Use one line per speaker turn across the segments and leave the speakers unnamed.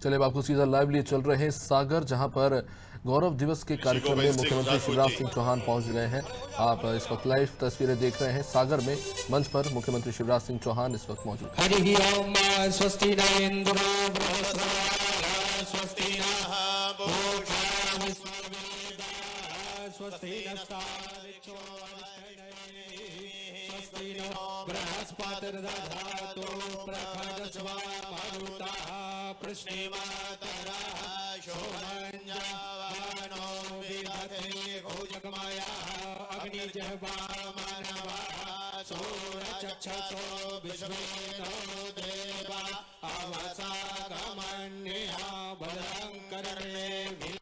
चलिए, अब आपको सीधा लाइव लिए चल रहे हैं सागर, जहां पर गौरव दिवस के कार्यक्रम में मुख्यमंत्री शिवराज सिंह चौहान पहुंच गए हैं। आप इस वक्त लाइव तस्वीरें देख रहे हैं सागर में। मंच पर मुख्यमंत्री शिवराज सिंह चौहान इस वक्त मौजूद हैं।
हरि ओम स्वस्ति न इंद्रो बृहस्पतिर्देवो स्वस्ति नः पूषा विश्ववेदाः स्वस्ति नस्तारिक्षो स्वस्ति नो बृहस्पतिर्दधातु प्रखरस्वमरुतः कृष्णेमातरः शोभञ्जवनो विदधे घोजगमयः अग्निजह्वामनवः सूरचक्षसो विश्वेनो देवा अवसागमन्यः भद्रं कर्णेभिः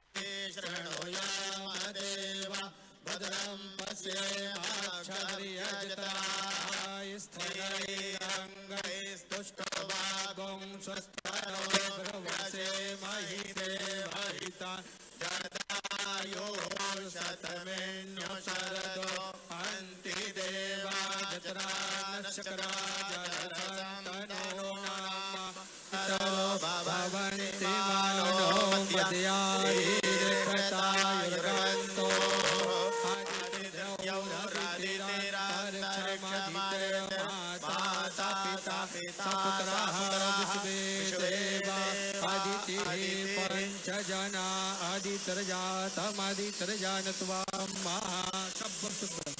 शृणुयामदेवा भद्रं पश्येमाक्षभिर्यजत्राः स्थिरैरङ्गैस्तुष्टवागुं स्वस्तनोर्वसे महि देवहिता जदायो शतमेन्यो शरदो अन्ति देवा जत्रानशकराजरसन्तनो भवन्ति मानो मदयायिर्घटायुर्गन्तो सपुत्रः विश्वेदेवा अदितिः पञ्चजना अदितिर्जातमदितिर्जानत्वा महाशब्दशुभ्रम्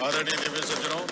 आदरणीय दिव्य सज्जनों,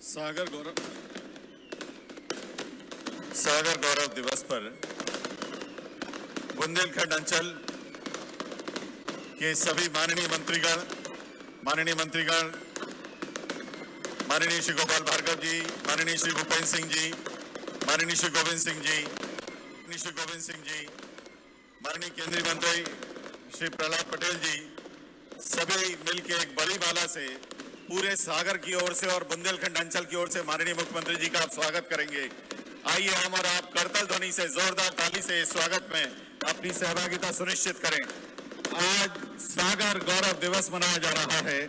सागर गौरव दिवस पर बुंदेलखंड अंचल के सभी माननीय मंत्रीगण, माननीय श्री गोपाल भार्गव जी, माननीय श्री भूपेंद्र सिंह जी, माननीय श्री गोविंद सिंह जी, माननीय केंद्रीय मंत्री श्री प्रहलाद पटेल जी, सभी मिलकर एक बड़ी माला से पूरे सागर की ओर से और बुंदेलखंड अंचल की ओर से माननीय मुख्यमंत्री जी का आप स्वागत करेंगे। आइए हम और आप करतल ध्वनि से, जोरदार ताली से स्वागत में अपनी सहभागिता सुनिश्चित करें। आज सागर गौरव दिवस मनाया जा रहा है।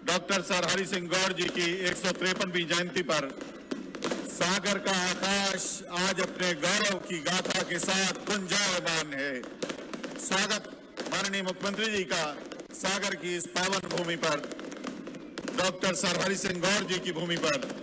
डॉक्टर सर हरि सिंह गौर जी की 153वीं जयंती पर सागर का आकाश आज अपने गौरव की गाथा के साथ गुंजायमान है। स्वागत माननीय मुख्यमंत्री जी का सागर की इस पावन भूमि पर, डॉक्टर सर हरि सिंह गौर जी की भूमि पर।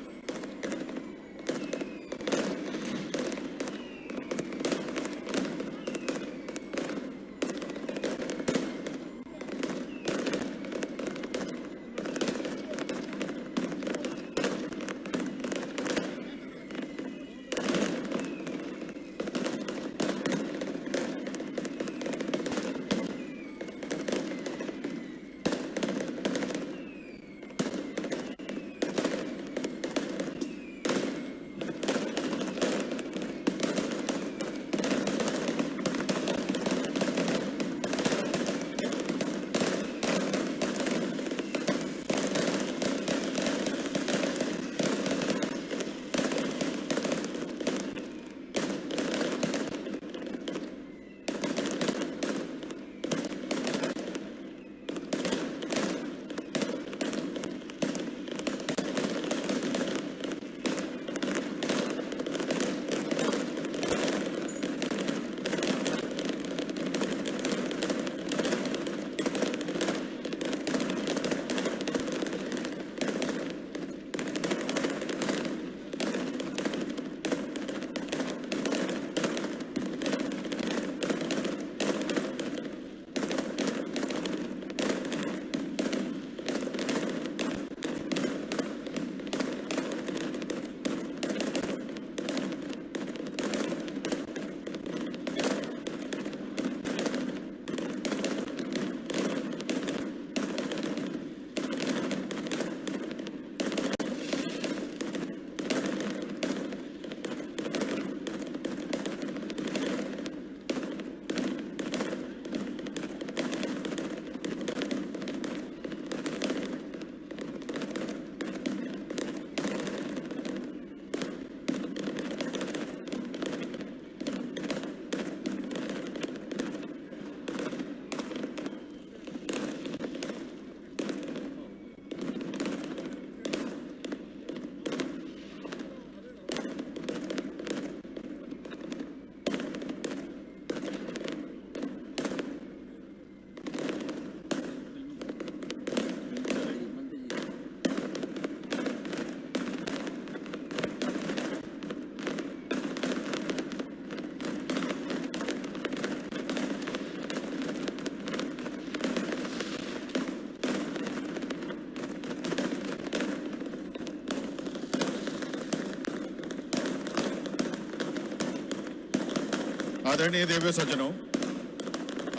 आदरणीय देवी सज्जनों,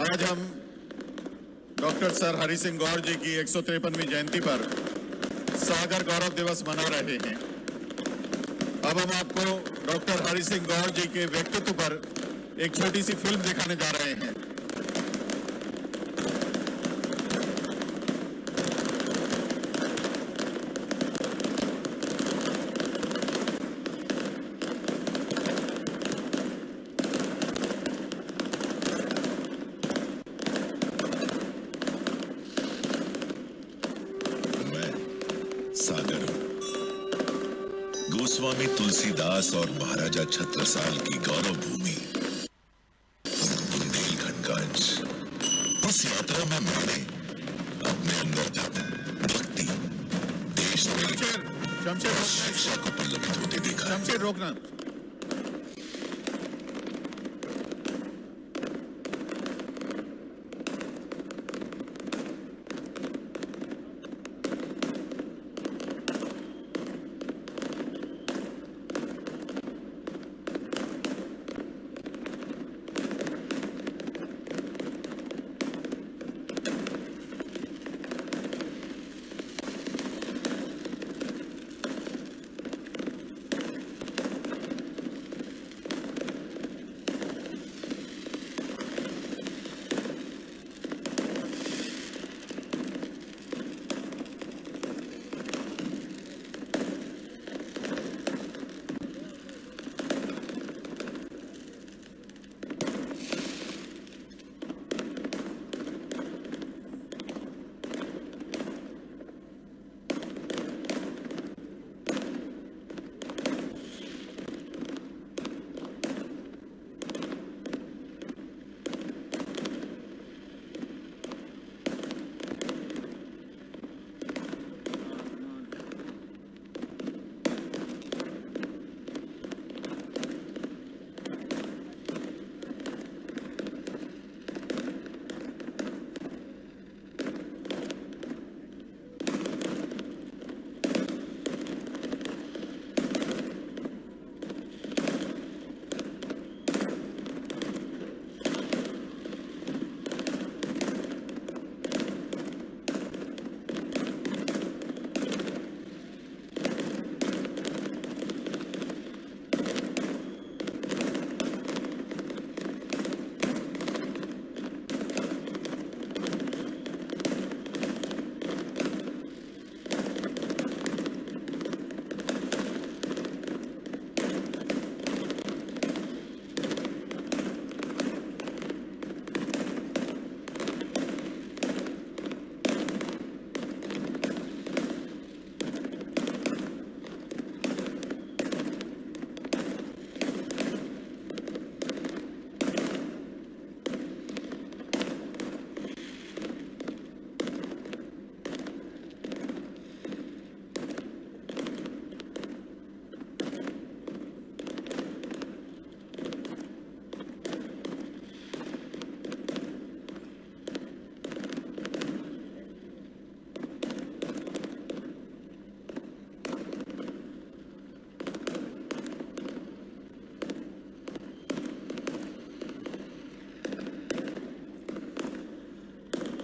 आज हम डॉक्टर सर हरि सिंह गौर जी की 153वीं जयंती पर सागर गौरव दिवस मना रहे हैं। अब हम आपको डॉक्टर हरि सिंह गौर जी के व्यक्तित्व पर एक छोटी सी फिल्म दिखाने जा रहे हैं।
सागर गोस्वामी तुलसीदास और महाराजा छत्रसाल की गौरव भूमि बुंदेलखंड का अंश। उस यात्रा में मैंने अपने अंदर तक भक्ति, देश प्रेम, शिक्षा को पल्लवित होते देखा।
शमशेर रोकना।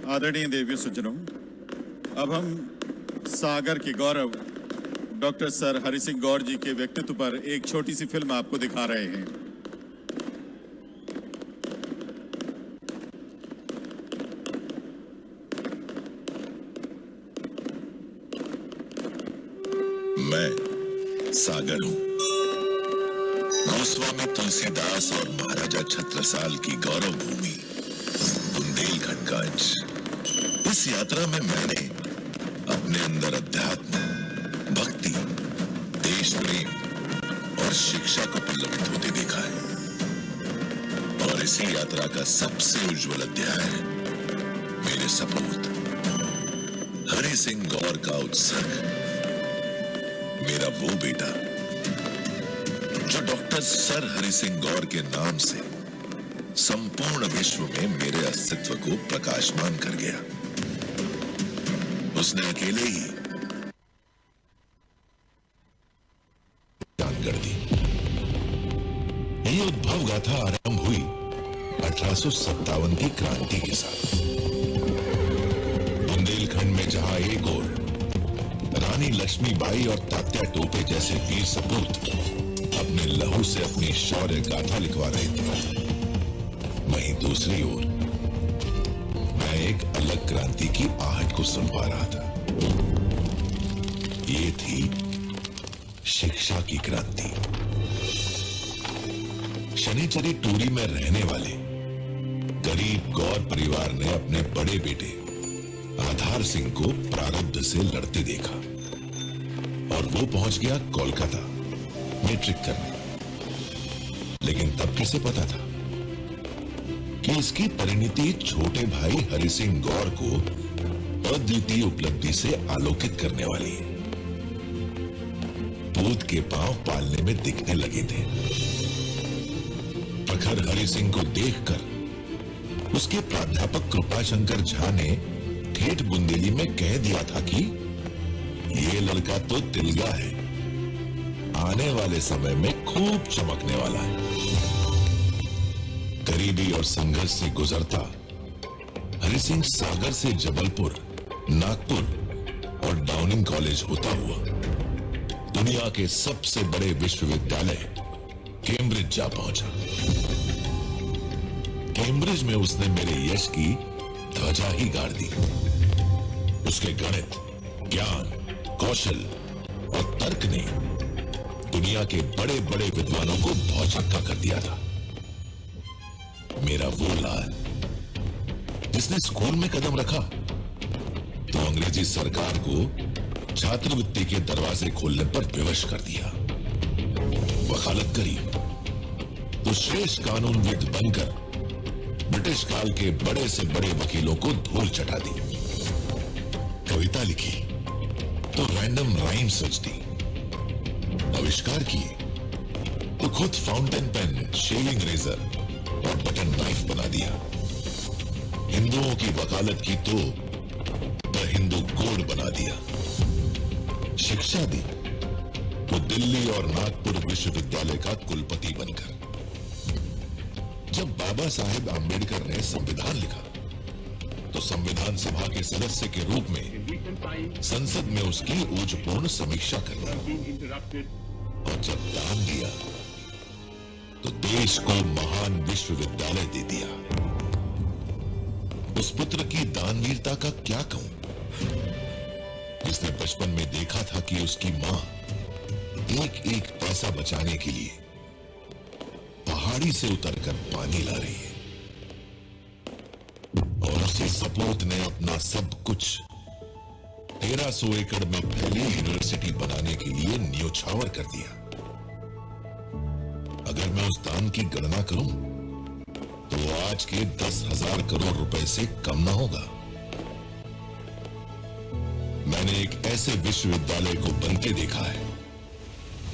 आदरणीय देवी सज्जनों, अब हम सागर के गौरव डॉक्टर सर हरि सिंह गौर जी के व्यक्तित्व पर एक छोटी सी फिल्म आपको दिखा रहे हैं।
मैं सागर हूं। गोस्वामी तुलसीदास और महाराजा छत्रसाल की गौरव भूमि बुंदेलखंड का अंश। इस यात्रा में मैंने अपने अंदर अध्यात्म, भक्ति, देश प्रेम और शिक्षा को पल्लवित होते देखा है। और इसी यात्रा का सबसे उज्जवल अध्याय है मेरे सपूत हरि सिंह गौर का उत्सर्ग। मेरा वो बेटा जो डॉक्टर सर हरि सिंह गौर के नाम से संपूर्ण विश्व में मेरे अस्तित्व को प्रकाशमान कर गया। उसने अकेले ही जान कर दी। ये उद्भव गाथा आरंभ हुई 1857 की क्रांति के साथ। बुंदेलखंड में जहां एक ओर रानी लक्ष्मीबाई और तात्या टोपे जैसे वीर सपूत अपने लहू से अपनी शौर्य गाथा लिखवा रहे थे, वहीं दूसरी ओर मैं एक अलग क्रांति की आहट को सुन पा रहा था। ये थी शिक्षा की क्रांति। शनिचरी टूरी में रहने वाले गरीब गौर परिवार ने अपने बड़े बेटे आधार सिंह को प्रारब्ध से लड़ते देखा और वो पहुंच गया कोलकाता मैट्रिक करने। लेकिन तब किसे पता था कि इसकी परिणति छोटे भाई हरि सिंह गौर को अद्वितीय उपलब्धि से आलोकित करने वाली है। पूत के पांव पालने में दिखने लगे थे। प्रखर हरि सिंह को देखकर उसके प्राध्यापक कृपाशंकर झा ने ठेठ बुंदेली में कह दिया था कि ये लड़का तो तिलगा है, आने वाले समय में खूब चमकने वाला है। गरीबी और संघर्ष से गुजरता हरि सिंह सागर से जबलपुर, नागपुर और डाउनिंग कॉलेज होता हुआ दुनिया के सबसे बड़े विश्वविद्यालय कैम्ब्रिज जा पहुंचा। कैम्ब्रिज में उसने मेरे यश की ध्वजा ही गाड़ दी। उसके गणित, ज्ञान, कौशल और तर्क ने दुनिया के बड़े बड़े विद्वानों को भौचक्का कर दिया था। मेरा वो लाल जिसने स्कूल में कदम रखा तो अंग्रेजी सरकार को छात्रवृत्ति के दरवाजे खोलने पर विवश कर दिया। वकालत करी तो श्रेष्ठ कानूनविद बनकर ब्रिटिश काल के बड़े से बड़े वकीलों को धूल चटा दी। कविता लिखी तो रैंडम राइम सोच दी। आविष्कार किए तो खुद फाउंटेन पेन, शेविंग रेजर और बटन नाइफ बना दिया। हिंदुओं की वकालत की तो द हिंदू कोड बना दिया। शिक्षा दी तो दिल्ली और नागपुर विश्वविद्यालय का कुलपति बनकर। जब बाबा साहेब आंबेडकर ने संविधान लिखा तो संविधान सभा के सदस्य के रूप में संसद में उसकी ऊंचपूर्ण समीक्षा कर दी। और जब दान दिया तो देश को महान विश्वविद्यालय दे दिया। उस पुत्र की दानवीरता का क्या कहूं, जिसने बचपन में देखा था कि उसकी मां एक एक पैसा बचाने के लिए पहाड़ी से उतरकर पानी ला रही है और उसी सपूत ने अपना सब कुछ 1300 एकड़ में फैली यूनिवर्सिटी बनाने के लिए न्योछावर कर दिया। अगर मैं उस दान की गणना करूं तो आज के 10,000 करोड़ रुपए से कम ना होगा। मैंने एक ऐसे विश्वविद्यालय को बनते देखा है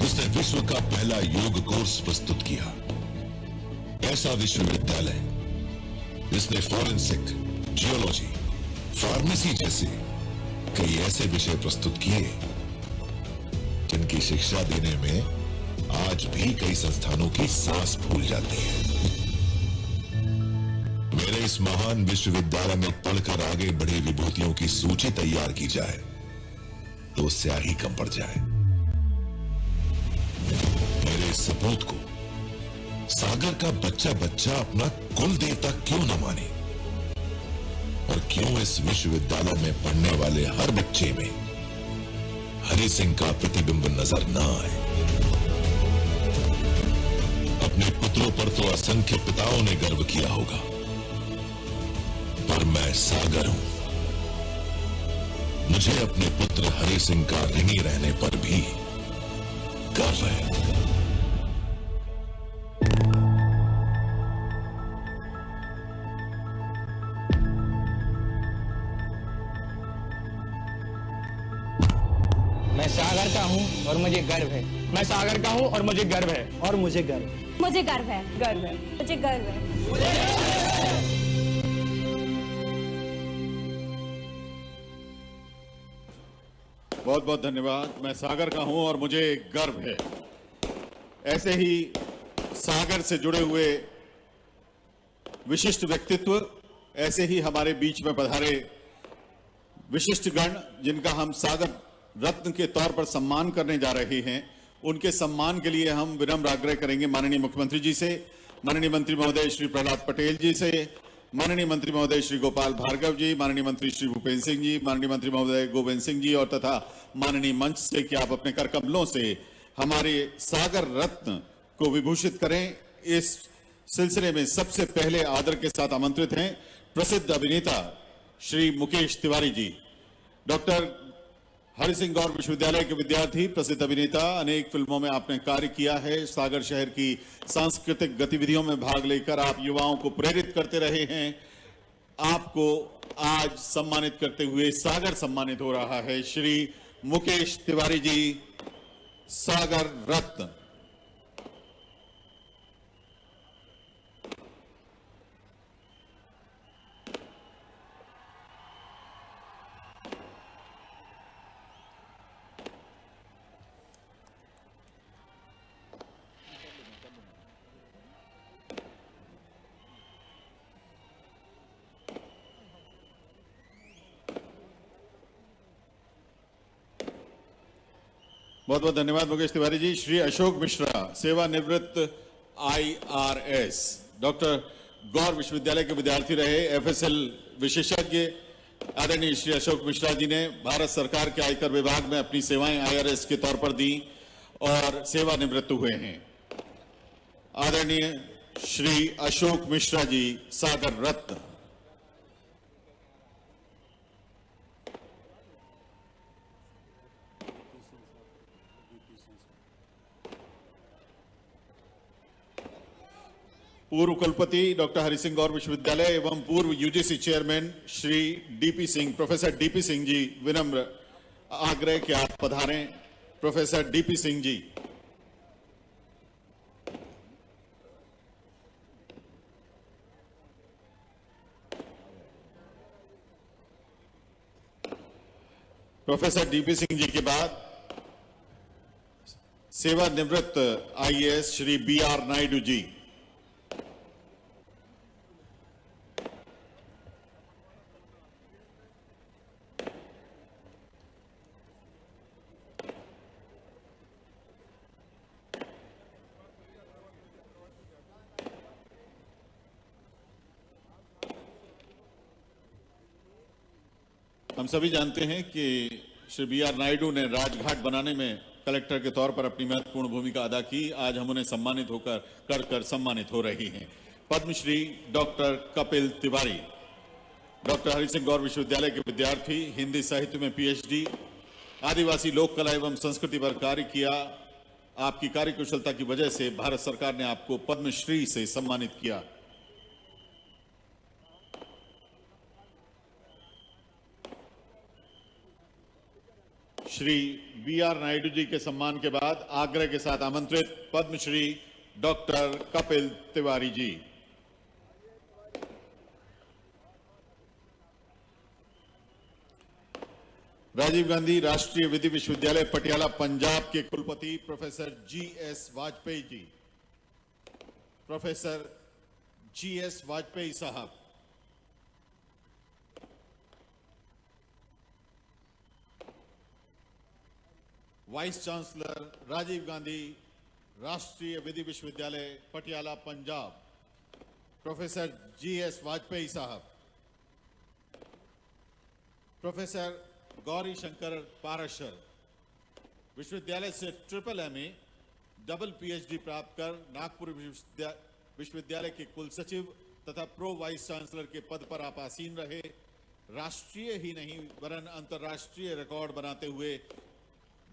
उसने विश्व का पहला योग कोर्स प्रस्तुत किया। ऐसा विश्वविद्यालय जिसने फॉरेंसिक, जियोलॉजी, फार्मेसी जैसे कई ऐसे विषय प्रस्तुत किए जिनकी शिक्षा देने में आज भी कई संस्थानों की सांस फूल जाती है। मेरे इस महान विश्वविद्यालय में पढ़कर आगे बढ़े विभूतियों की सूची तैयार की जाए तो स्याही कम पड़ जाए। मेरे सपूत को सागर का बच्चा बच्चा अपना कुल देवता क्यों न माने, और क्यों इस विश्वविद्यालय में पढ़ने वाले हर बच्चे में हरि सिंह का प्रतिबिंब नजर न आए। अपने पुत्रों पर तो असंख्य पिताओं ने गर्व किया होगा, पर मैं सागर हूं। मुझे अपने पुत्र हरि सिंह का ऋणी रहने पर भी गर्व है।
मैं सागर का हूँ और मुझे गर्व है। मैं सागर का हूँ और मुझे गर्व है।
और मुझे गर्व
मुझे गर्व है।
गर्व है।
मुझे गर्व है।
बहुत बहुत धन्यवाद। मैं सागर का हूं और मुझे गर्व है। ऐसे ही सागर से जुड़े हुए विशिष्ट व्यक्तित्व, ऐसे ही हमारे बीच में पधारे विशिष्ट गण, जिनका हम सागर रत्न के तौर पर सम्मान करने जा रहे हैं, उनके सम्मान के लिए हम विनम्र आग्रह करेंगे माननीय मुख्यमंत्री जी से, माननीय मंत्री महोदय श्री प्रहलाद पटेल जी से, माननीय मंत्री महोदय श्री गोपाल भार्गव जी, माननीय मंत्री श्री भूपेन्द्र सिंह जी, माननीय मंत्री महोदय गोविंद सिंह जी, और तथा माननीय मंच से कि आप अपने कर कमलों से हमारे सागर रत्न को विभूषित करें। इस सिलसिले में सबसे पहले आदर के साथ आमंत्रित हैं प्रसिद्ध अभिनेता श्री मुकेश तिवारी जी। डॉक्टर हरि सिंह गौर विश्वविद्यालय के विद्यार्थी, प्रसिद्ध अभिनेता, अनेक फिल्मों में आपने कार्य किया है। सागर शहर की सांस्कृतिक गतिविधियों में भाग लेकर आप युवाओं को प्रेरित करते रहे हैं। आपको आज सम्मानित करते हुए सागर सम्मानित हो रहा है श्री मुकेश तिवारी जी, सागर रत्न। बहुत बहुत धन्यवाद मुकेश तिवारी जी। श्री अशोक मिश्रा, सेवानिवृत्त IRS, डॉक्टर गौर विश्वविद्यालय के विद्यार्थी रहे, FSL विशेषज्ञ। आदरणीय श्री अशोक मिश्रा जी ने भारत सरकार के आयकर विभाग में अपनी सेवाएं IRS के तौर पर दी और सेवानिवृत्त हुए हैं। आदरणीय श्री अशोक मिश्रा जी, सागर रत्न। पूर्व कुलपति डॉक्टर हरि सिंह गौर विश्वविद्यालय एवं पूर्व UGC chairman Shri DP Singh, professor DP Singh ji, विनम्र आग्रह कि आप पधारें। Professor DP Singh ji. Professor DP Singh ji के बाद सेवानिवृत्त IAS श्री BR नायडू जी। हम सभी जानते हैं कि श्री BR नायडू ने राजघाट बनाने में कलेक्टर के तौर पर अपनी महत्वपूर्ण भूमिका अदा की। आज हम उन्हें सम्मानित कर सम्मानित हो रही हैं। पद्मश्री डॉक्टर कपिल तिवारी, डॉक्टर हरि सिंह गौर विश्वविद्यालय के विद्यार्थी, हिंदी साहित्य में PhD, आदिवासी लोक कला एवं संस्कृति पर कार्य किया। आपकी कार्यकुशलता की वजह से भारत सरकार ने आपको पद्मश्री से सम्मानित किया। श्री BR नायडू जी के सम्मान के बाद आग्रह के साथ आमंत्रित पद्मश्री डॉक्टर कपिल तिवारी जी। राजीव गांधी राष्ट्रीय विधि विश्वविद्यालय पटियाला पंजाब के कुलपति professor GS Vajpayee ji. Professor GS Vajpayee साहब, वाइस चांसलर राजीव गांधी राष्ट्रीय विधि विश्वविद्यालय पटियाला पंजाब, प्रोफेसर GS वाजपेयी साहब, प्रोफेसर गौरी शंकर पाराशर, विश्वविद्यालय से MA डबल PhD प्राप्त कर नागपुर विश्वविद्यालय के कुल सचिव तथा प्रो वाइस चांसलर के पद पर आप आसीन रहे। राष्ट्रीय ही नहीं वरन अंतर्राष्ट्रीय रिकॉर्ड बनाते हुए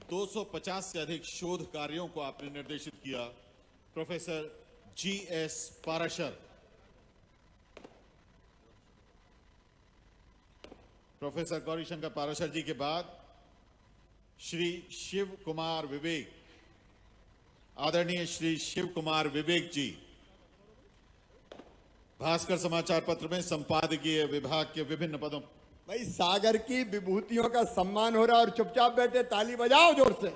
250 से अधिक शोध कार्यों को आपने निर्देशित किया। Professor GS Parashar, professor Gaurishankar Parashar ji के बाद श्री शिव कुमार विवेक, आदरणीय श्री शिव कुमार विवेक जी भास्कर समाचार पत्र में संपादकीय विभाग के विभिन्न पदों।
भाई सागर की विभूतियों का सम्मान हो रहा है और चुपचाप बैठे, ताली बजाओ जोर से।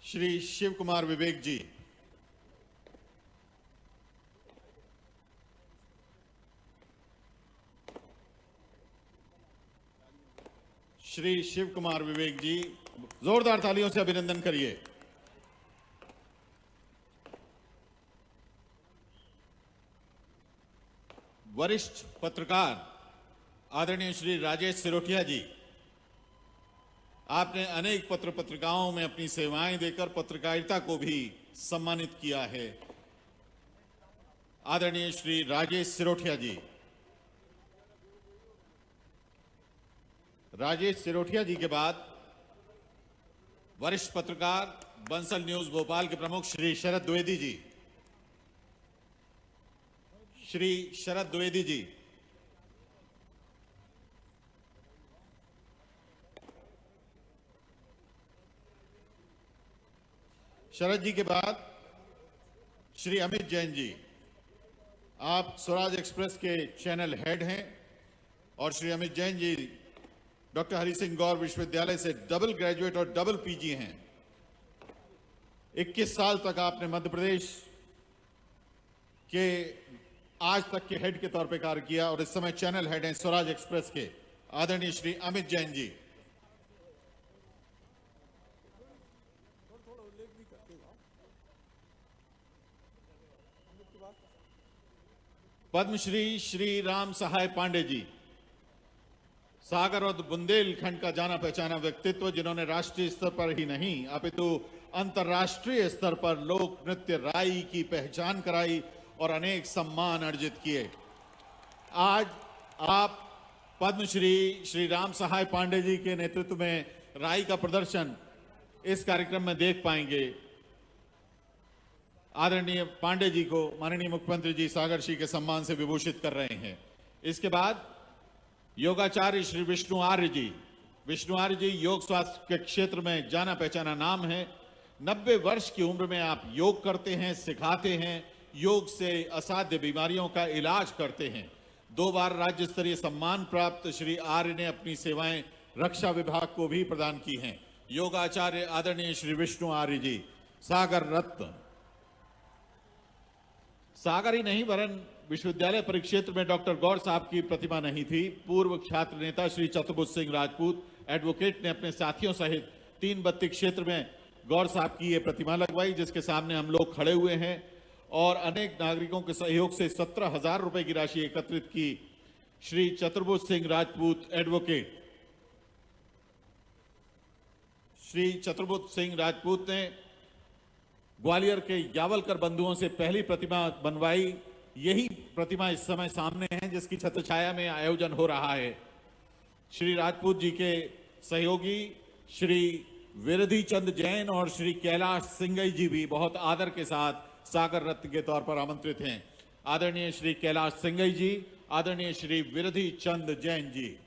श्री शिव कुमार विवेक जी, श्री शिव कुमार विवेक जी, जोरदार तालियों से अभिनंदन करिए। वरिष्ठ पत्रकार आदरणीय श्री राजेश सिरोठिया जी, आपने अनेक पत्र पत्रिकाओं में अपनी सेवाएं देकर पत्रकारिता को भी सम्मानित किया है। आदरणीय श्री राजेश सिरोठिया जी, राजेश सिरोठिया जी के बाद वरिष्ठ पत्रकार बंसल न्यूज भोपाल के प्रमुख श्री शरद द्विवेदी जी, श्री शरद द्विवेदी जी, शरद जी के बाद श्री अमित जैन जी, आप स्वराज एक्सप्रेस के चैनल हेड हैं और श्री अमित जैन जी डॉक्टर हरि सिंह गौर विश्वविद्यालय से डबल ग्रेजुएट और डबल PG हैं। 21 साल तक आपने मध्य प्रदेश के आज तक के हेड के तौर पे कार्य किया और इस समय चैनल हेड हैं स्वराज एक्सप्रेस के आदरणीय श्री अमित जैन जी। पद्मश्री श्री राम सहाय पांडे जी, सागर और बुंदेलखंड का जाना पहचाना व्यक्तित्व, जिन्होंने राष्ट्रीय स्तर पर ही नहीं अपितु अंतर्राष्ट्रीय स्तर पर लोक नृत्य राई की पहचान कराई और अनेक सम्मान अर्जित किए। आज आप पद्मश्री श्री राम सहाय पांडे जी के नेतृत्व में राई का प्रदर्शन इस कार्यक्रम में देख पाएंगे। आदरणीय पांडे जी को माननीय मुख्यमंत्री जी सागर श्री के सम्मान से विभूषित कर रहे हैं। इसके बाद योगाचार्य श्री विष्णु आर्य जी, विष्णु आर्य जी योग स्वास्थ्य के क्षेत्र में जाना पहचाना नाम है। 90 वर्ष की उम्र में आप योग करते हैं, सिखाते हैं, योग से असाध्य बीमारियों का इलाज करते हैं। 2 बार राज्य स्तरीय सम्मान प्राप्त श्री आर्य ने अपनी सेवाएं रक्षा विभाग को भी प्रदान की हैं। योगाचार्य आदरणीय श्री विष्णु आर्य जी, सागर रत्न। सागर ही नहीं वरन विश्वविद्यालय परिक्षेत्र में डॉक्टर गौर साहब की प्रतिमा नहीं थी। पूर्व छात्र नेता श्री चतुर्भुज सिंह राजपूत एडवोकेट ने अपने साथियों सहित 3 बत्ती क्षेत्र में गौर साहब की ये प्रतिमा लगवाई, जिसके सामने हम लोग खड़े हुए हैं और अनेक नागरिकों के सहयोग से 17,000 रुपए की राशि एकत्रित की। श्री चतुर्भुज सिंह राजपूत एडवोकेट, श्री चतुर्भुज सिंह राजपूत ने ग्वालियर के यावलकर बंधुओं से पहली प्रतिमा बनवाई। यही प्रतिमा इस समय सामने है जिसकी छत्रछाया में आयोजन हो रहा है। श्री राजपूत जी के सहयोगी श्री विरधि चंद जैन और श्री कैलाश सिंगई जी भी बहुत आदर के साथ सागर रत्न के तौर पर आमंत्रित हैं। आदरणीय श्री कैलाश सिंगई जी, आदरणीय श्री विरधि चंद जैन जी।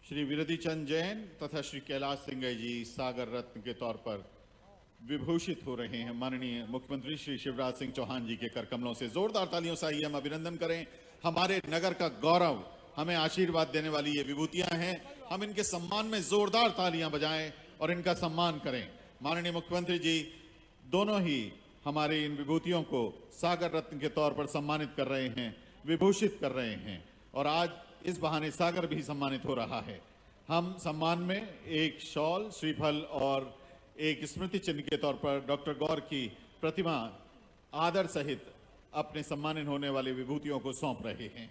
श्री विरधि चंद जैन तथा श्री कैलाश सिंह जी सागर रत्न के तौर पर विभूषित हो रहे हैं। माननीय मुख्यमंत्री श्री शिवराज सिंह चौहान जी के कर कमलों से जोरदार तालियों से आइए हम अभिनंदन करें। हमारे नगर का गौरव, हमें आशीर्वाद देने वाली ये विभूतियां हैं, हम इनके सम्मान में जोरदार तालियां बजाएं और इनका सम्मान करें। माननीय मुख्यमंत्री जी दोनों ही हमारे इन विभूतियों को सागर रत्न के तौर पर सम्मानित कर रहे हैं, विभूषित कर रहे हैं और आज इस बहाने सागर भी सम्मानित हो रहा है। हम सम्मान में एक शॉल, श्रीफल और एक स्मृति चिन्ह के तौर पर डॉक्टर गौर की प्रतिमा आदर सहित अपने सम्मानित होने वाले विभूतियों को सौंप रहे हैं।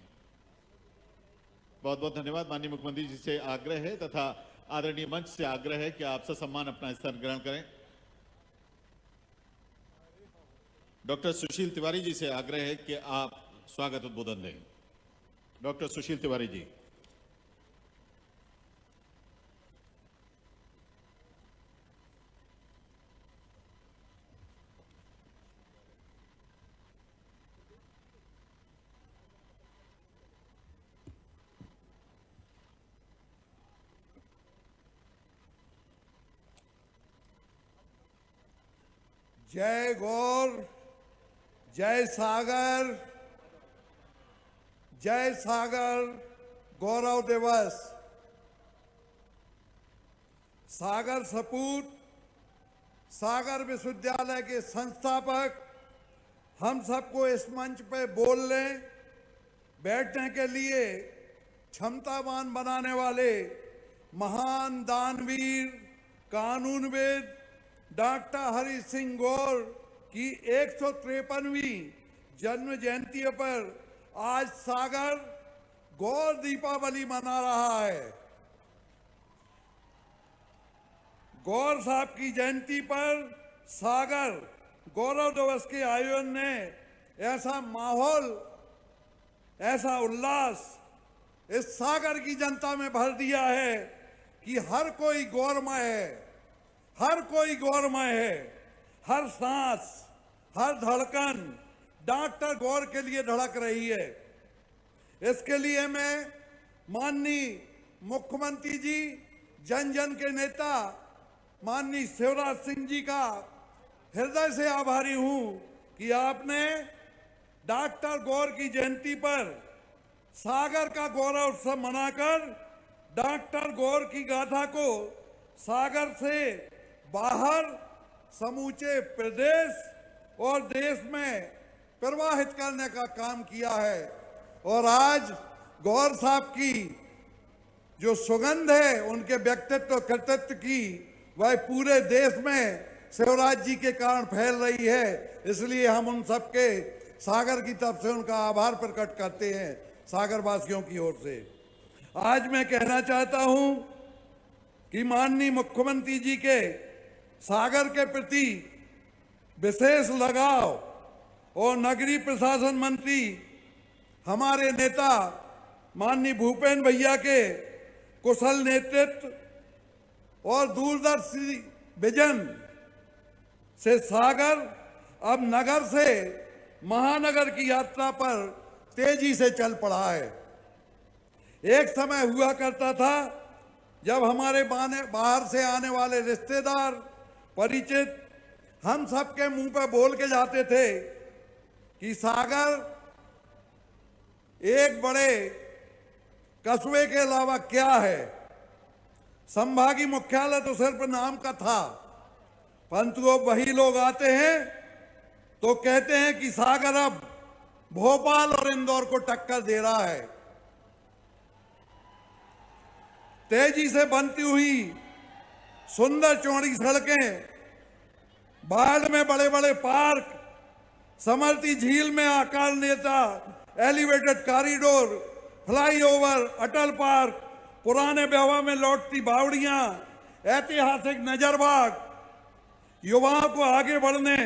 बहुत बहुत धन्यवाद। माननीय मुख्यमंत्री जी से आग्रह है तथा आदरणीय मंच से आग्रह है कि आप सम्मान अपना स्थान ग्रहण करें। डॉक्टर सुशील तिवारी जी से आग्रह है कि आप स्वागत उद्बोधन दें। डॉक्टर सुशील तिवारी जी।
जय गौर, जय सागर, जय सागर गौरव दिवस। सागर सपूत, सागर विश्वविद्यालय के संस्थापक हम सबको इस मंच पे बोलने बैठने के लिए क्षमतावान बनाने वाले महान दानवीर कानूनविद डॉक्टर हरि सिंह गौर की 153वीं जन्म जयंती पर आज सागर गौर दीपावली मना रहा है। गौर साहब की जयंती पर सागर गौरव दिवस के आयोजन ने ऐसा माहौल, ऐसा उल्लास इस सागर की जनता में भर दिया है कि हर कोई गौरमय है, हर कोई गौरमय है। हर सांस, हर धड़कन डॉक्टर गौर के लिए धड़क रही है। इसके लिए मैं माननीय मुख्यमंत्री जी, जन जन के नेता माननीय शिवराज सिंह जी का हृदय से आभारी हूं कि आपने डॉक्टर गौर की जयंती पर सागर का गौरव उत्सव मनाकर डॉक्टर गौर की गाथा को सागर से बाहर समूचे प्रदेश और देश में प्रवाहित करने का काम किया है। और आज गौर साहब की जो सुगंध है उनके व्यक्तित्व कृतित्व की, वह पूरे देश में शिवराज जी के कारण फैल रही है। इसलिए हम उन सबके सागर की तरफ से उनका आभार प्रकट करते हैं, सागर वासियों की ओर से। आज मैं कहना चाहता हूं कि माननीय मुख्यमंत्री जी के सागर के प्रति विशेष लगाव और नगरीय प्रशासन मंत्री हमारे नेता माननीय भूपेंद्र भैया के कुशल नेतृत्व और दूरदर्शी विजन से सागर अब नगर से महानगर की यात्रा पर तेजी से चल पड़ा है। एक समय हुआ करता था जब हमारे बाहर से आने वाले रिश्तेदार, परिचित हम सबके मुंह पर बोल के जाते थे कि सागर एक बड़े कस्बे के अलावा क्या है। संभागीय मुख्यालय तो सिर्फ नाम का था, परंतु अब वही लोग आते हैं तो कहते हैं कि सागर अब भोपाल और इंदौर को टक्कर दे रहा है। तेजी से बनती हुई सुंदर चौड़ी सड़कें, बाढ़ में बड़े बड़े पार्क, समर्थी झील में आकार नेता एलिवेटेड कॉरिडोर, फ्लाईओवर, अटल पार्क, पुराने ब्यावा में लौटती बावड़ियां, ऐतिहासिक नजरबाग, युवाओं को आगे बढ़ने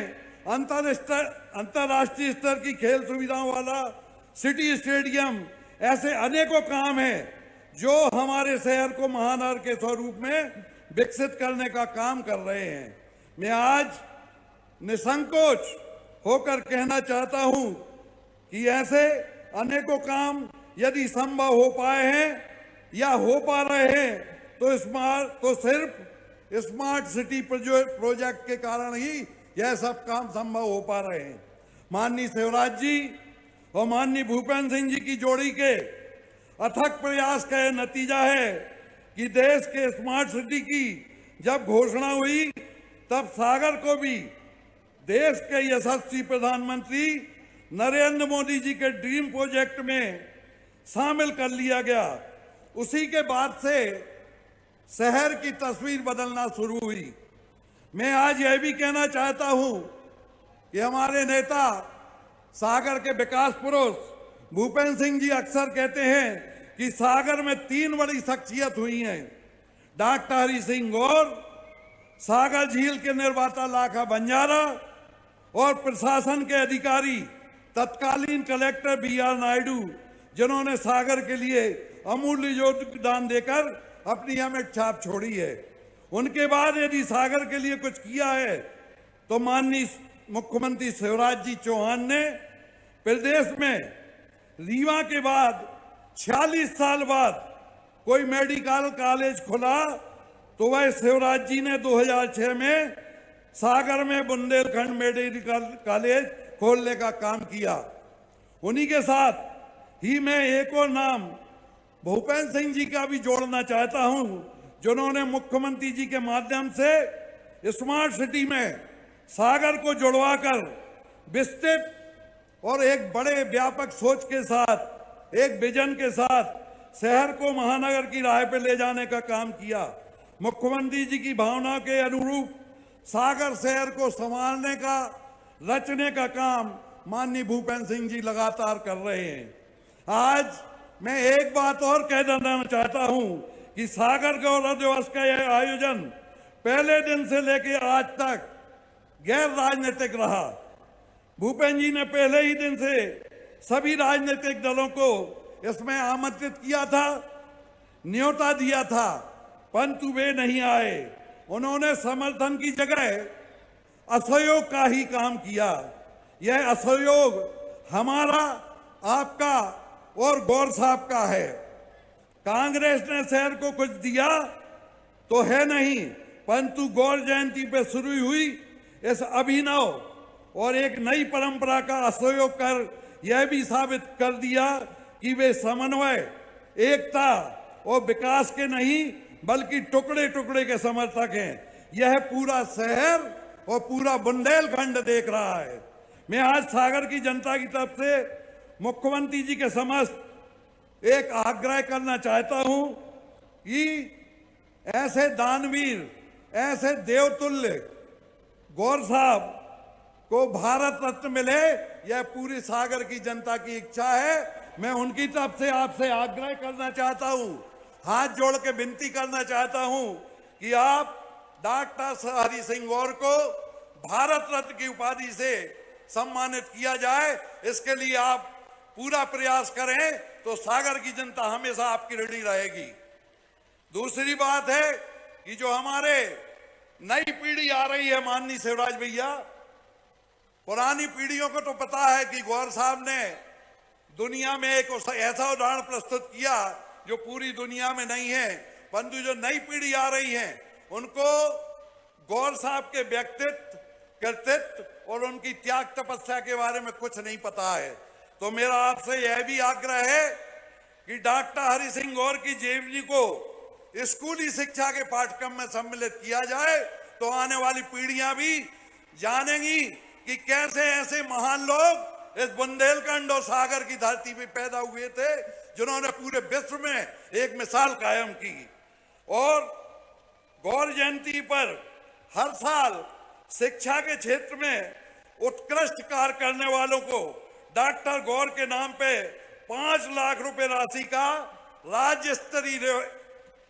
अंतर्राष्ट्रीय स्तर की खेल सुविधाओं वाला सिटी स्टेडियम, ऐसे अनेकों काम हैं जो हमारे शहर को महानगर के स्वरूप में विकसित करने का काम कर रहे हैं। मैं आज निसंकोच होकर कहना चाहता हूं कि ऐसे अनेकों काम यदि संभव हो पाए हैं, या हो पा रहे हैं तो सिर्फ स्मार्ट सिटी प्रोजेक्ट के कारण ही यह सब काम संभव हो पा रहे हैं। माननीय शिवराज जी और माननीय भूपेंद्र सिंह जी की जोड़ी के अथक प्रयास का यह नतीजा है कि देश के स्मार्ट सिटी की जब घोषणा हुई तब सागर को भी देश के यशस्वी प्रधानमंत्री नरेंद्र मोदी जी के ड्रीम प्रोजेक्ट में शामिल कर लिया गया। उसी के बाद से शहर की तस्वीर बदलना शुरू हुई। मैं आज यह भी कहना चाहता हूं कि हमारे नेता सागर के विकास पुरुष भूपेंद्र सिंह जी अक्सर कहते हैं कि सागर में 3 बड़ी शख्सियत हुई हैं, डॉक्टर हरि सिंह गौर, सागर झील के निर्माता लाखा बंजारा और प्रशासन के अधिकारी तत्कालीन कलेक्टर BR नायडू, जिन्होंने सागर के लिए अमूल्य योगदान देकर अपनी अमिट छाप छोड़ी है। उनके बाद यदि सागर के लिए कुछ किया है तो माननीय मुख्यमंत्री शिवराज जी चौहान ने प्रदेश में रीवा के बाद 46 साल बाद कोई मेडिकल कॉलेज खुला तो वह शिवराज जी ने 2006 में सागर में बुंदेलखंड मेडिकल कॉलेज खोलने का काम किया। उन्हीं के साथ ही मैं एक और नाम भूपेंद्र सिंह जी का भी जोड़ना चाहता हूं, जिन्होंने मुख्यमंत्री जी के माध्यम से स्मार्ट सिटी में सागर को जुड़वाकर विस्तृत और एक बड़े व्यापक सोच के साथ, एक विजन के साथ शहर को महानगर की राह पर ले जाने का काम किया। मुख्यमंत्री जी की भावना के अनुरूप सागर शहर को संभालने का, रचने का काम माननीय भूपेंद्र सिंह जी लगातार कर रहे हैं। आज मैं एक बात और कह देना चाहता हूं कि सागर गौरव दिवस का यह आयोजन पहले दिन से लेकर आज तक गैर राजनीतिक रहा। भूपेंद्र जी ने पहले ही दिन से सभी राजनीतिक दलों को इसमें आमंत्रित किया था, न्योता दिया था, परंतु वे नहीं आए। उन्होंने समर्थन की जगह असहयोग का ही काम किया। यह असहयोग हमारा, आपका और गौर साहब का है। कांग्रेस ने शहर को कुछ दिया तो है नहीं, परंतु गौर जयंती पे शुरू हुई इस अभिनव और एक नई परंपरा का असहयोग कर यह भी साबित कर दिया कि वे समन्वय, एकता और विकास के नहीं बल्कि टुकड़े टुकड़े के समर्थक हैं। यह पूरा शहर और पूरा बुंदेलखंड देख रहा है। मैं आज सागर की जनता की तरफ से मुख्यमंत्री जी के समक्ष एक आग्रह करना चाहता हूं कि ऐसे दानवीर, ऐसे देवतुल्य गौर साहब को भारत रत्न मिले, यह पूरी सागर की जनता की इच्छा है। मैं उनकी तरफ से आपसे आग्रह करना चाहता हूं, हाथ जोड़ के विनती करना चाहता हूं कि आप डॉक्टर हरि सिंह गौर को भारत रत्न की उपाधि से सम्मानित किया जाए। इसके लिए आप पूरा प्रयास करें तो सागर की जनता हमेशा आपकी ऋणी रहेगी। दूसरी बात है कि जो हमारे नई पीढ़ी आ रही है, माननीय शिवराज भैया, पुरानी पीढ़ियों को तो पता है कि गौर साहब ने दुनिया में एक ऐसा उदाहरण प्रस्तुत किया जो पूरी दुनिया में नहीं है, परंतु जो नई पीढ़ी आ रही है उनको गौर साहब के व्यक्तित्व, कृतित्व और उनकी त्याग तपस्या के बारे में कुछ नहीं पता है। तो मेरा आपसे यह भी आग्रह है कि डॉक्टर हरि सिंह गौर की जीवनी को स्कूली शिक्षा के पाठ्यक्रम में सम्मिलित किया जाए तो आने वाली पीढ़ियां भी जानेंगी कि कैसे ऐसे महान लोग इस बुंदेलखंड और सागर की धरती पे पैदा हुए थे, जिन्होंने पूरे विश्व में एक मिसाल कायम की। और गौर जयंती पर हर साल शिक्षा के क्षेत्र में उत्कृष्ट कार्य करने वालों को डॉक्टर गौर के नाम पे 5 लाख रुपए राशि का राज्य स्तरीय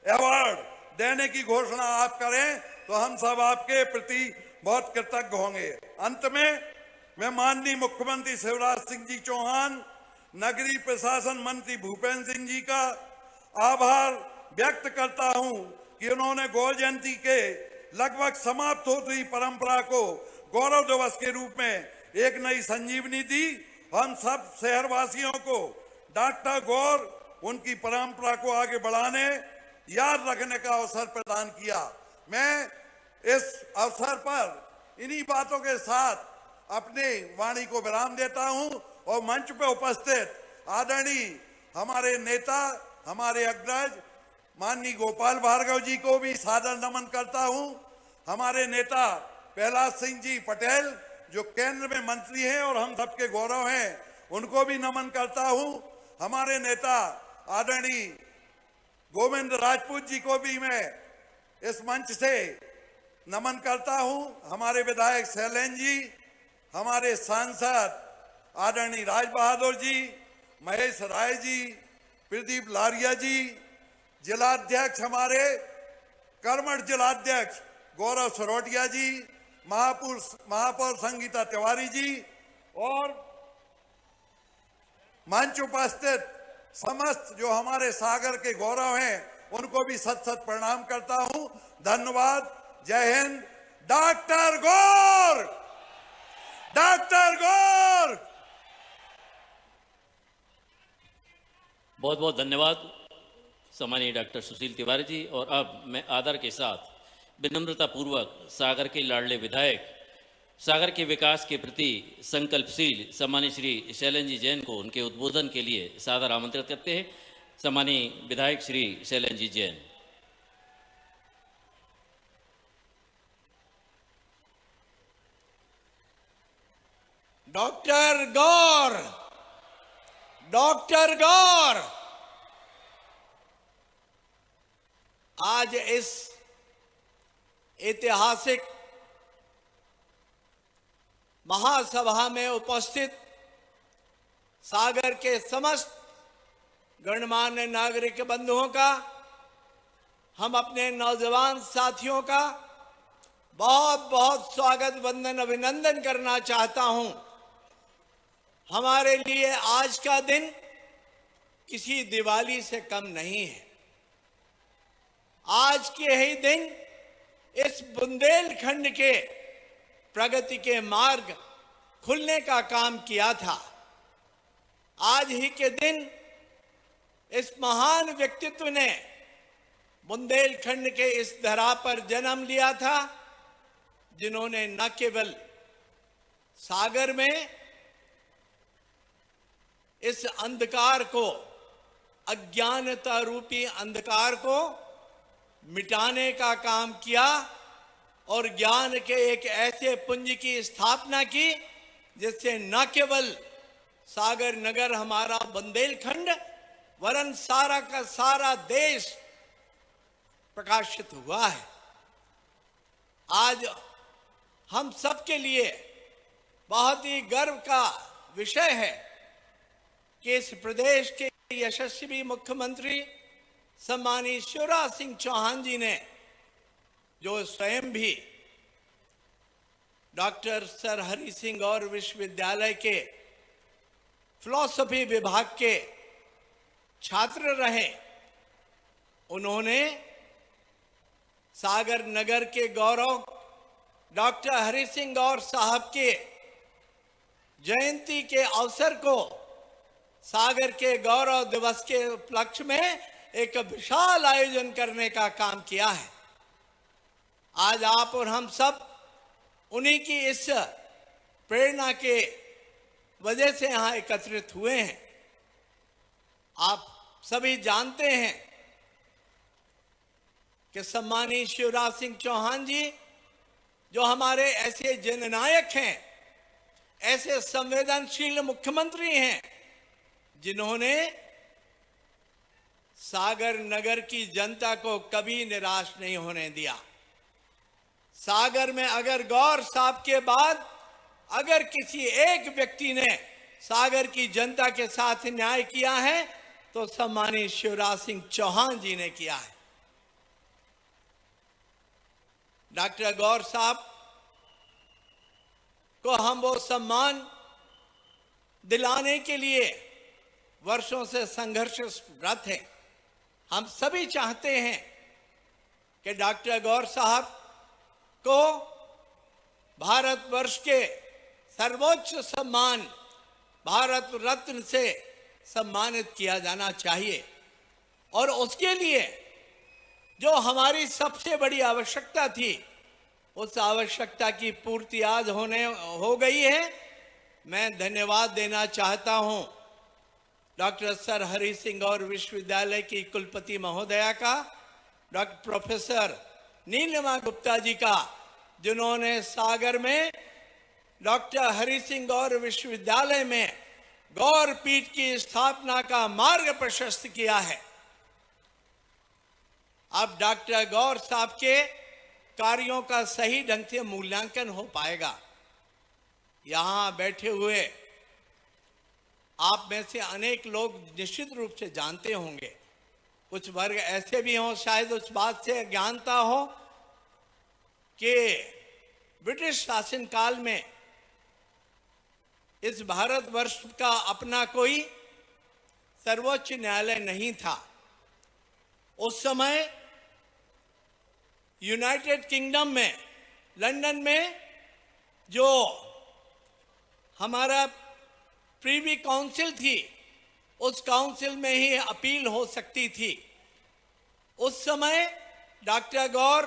अवार्ड देने की घोषणा आप करें तो हम सब आपके प्रति बहुत कृतज्ञ होंगे। अंत में मैं माननीय मुख्यमंत्री शिवराज सिंह जी चौहान, नगरीय प्रशासन मंत्री भूपेंद्र सिंह जी का आभार व्यक्त करता हूं कि उन्होंने गौर जयंती के लगभग समाप्त होती हुई परंपरा को गौरव दिवस के रूप में एक नई संजीवनी दी। हम सब शहरवासियों को डॉक्टर गौर उनकी परंपरा को आगे बढ़ाने, याद रखने का अवसर प्रदान किया। मैं इस अवसर पर इन्हीं बातों के साथ अपनी वाणी को विराम देता हूं और मंच पर उपस्थित आदरणीय हमारे नेता, हमारे अग्रज माननीय गोपाल भार्गव जी को भी सादर नमन करता हूं। हमारे नेता प्रहलाद सिंह जी पटेल जो केंद्र में मंत्री हैं और हम सबके गौरव हैं, उनको भी नमन करता हूं। हमारे नेता आदरणीय गोविंद राजपूत जी को भी मैं इस मंच से नमन करता हूं। हमारे विधायक शैलेंद्र जी, हमारे सांसद आदरणीय राज बहादुर जी, महेश राय जी, प्रदीप लारिया जी, जिलाध्यक्ष हमारे कर्मठ जिलाध्यक्ष गौरव सरोटिया जी, महापौर संगीता तिवारी जी और मंच उपस्थित समस्त जो हमारे सागर के गौरव हैं, उनको भी सत सत प्रणाम करता हूं। धन्यवाद। जय हिंद। डॉक्टर गौर, डॉक्टर गौर।
बहुत बहुत धन्यवाद सम्मानीय डॉक्टर सुशील तिवारी जी। और अब मैं आदर के साथ विनम्रता पूर्वक सागर के लाडले विधायक, सागर के विकास के प्रति संकल्पशील सम्मानीय श्री शैलेंद्र जी जैन को उनके उद्बोधन के लिए सादर आमंत्रित करते हैं। सम्मानीय विधायक श्री शैलेंद्र जी जैन।
डॉक्टर गौर, डॉक्टर गौर, आज इस ऐतिहासिक महासभा में उपस्थित सागर के समस्त गणमान्य नागरिक बंधुओं का, हम अपने नौजवान साथियों का बहुत बहुत स्वागत, वंदन, अभिनंदन करना चाहता हूं। हमारे लिए आज का दिन किसी दिवाली से कम नहीं है। आज के ही दिन इस बुंदेलखंड के प्रगति के मार्ग खुलने का काम किया था। आज ही के दिन इस महान व्यक्तित्व ने बुंदेलखंड के इस धरा पर जन्म लिया था, जिन्होंने न केवल सागर में इस अंधकार को, अज्ञानता रूपी अंधकार को मिटाने का काम किया और ज्ञान के एक ऐसे पुंज की स्थापना की जिससे न केवल सागर नगर, हमारा बुंदेलखंड, वरन सारा का सारा देश प्रकाशित हुआ है। आज हम सबके लिए बहुत ही गर्व का विषय है कि इस प्रदेश के यशस्वी मुख्यमंत्री सम्मानीय शिवराज सिंह चौहान जी ने, जो स्वयं भी डॉक्टर सर हरि सिंह गौर विश्वविद्यालय के फिलॉसफी विभाग के छात्र रहे, उन्होंने सागर नगर के गौरव डॉक्टर हरि सिंह गौर साहब के जयंती के अवसर को सागर के गौरव दिवस के उपलक्ष्य में एक विशाल आयोजन करने का काम किया है। आज आप और हम सब उन्हीं की इस प्रेरणा के वजह से यहां एकत्रित हुए हैं। आप सभी जानते हैं कि सम्मानीय शिवराज सिंह चौहान जी जो हमारे ऐसे जननायक हैं, ऐसे संवेदनशील मुख्यमंत्री हैं, जिन्होंने सागर नगर की जनता को कभी निराश नहीं होने दिया। सागर में अगर गौर साहब के बाद अगर किसी एक व्यक्ति ने सागर की जनता के साथ न्याय किया है तो सम्मानीय शिवराज सिंह चौहान जी ने किया है। डॉक्टर गौर साहब को हम वो सम्मान दिलाने के लिए वर्षों से संघर्षरत हैं। हम सभी चाहते हैं कि डॉक्टर गौर साहब को भारतवर्ष के सर्वोच्च सम्मान भारत रत्न से सम्मानित किया जाना चाहिए। और उसके लिए जो हमारी सबसे बड़ी आवश्यकता थी, उस आवश्यकता की पूर्ति आज हो गई है। मैं धन्यवाद देना चाहता हूं डॉक्टर सर हरि सिंह गौर विश्वविद्यालय की कुलपति महोदया का, डॉक्टर प्रोफेसर नीलिमा गुप्ता जी का, जिन्होंने सागर में डॉक्टर हरि सिंह गौर विश्वविद्यालय में गौर पीठ की स्थापना का मार्ग प्रशस्त किया है। अब डॉक्टर गौर साहब के कार्यों का सही ढंग से मूल्यांकन हो पाएगा। यहां बैठे हुए आप में से अनेक लोग निश्चित रूप से जानते होंगे, कुछ वर्ग ऐसे भी हों शायद उस बात से अज्ञानता हो कि ब्रिटिश शासनकाल में इस भारतवर्ष का अपना कोई सर्वोच्च न्यायालय नहीं था। उस समय यूनाइटेड किंगडम में, लंदन में जो हमारा प्रीवी काउंसिल थी, उस काउंसिल में ही अपील हो सकती थी। उस समय डॉक्टर गौर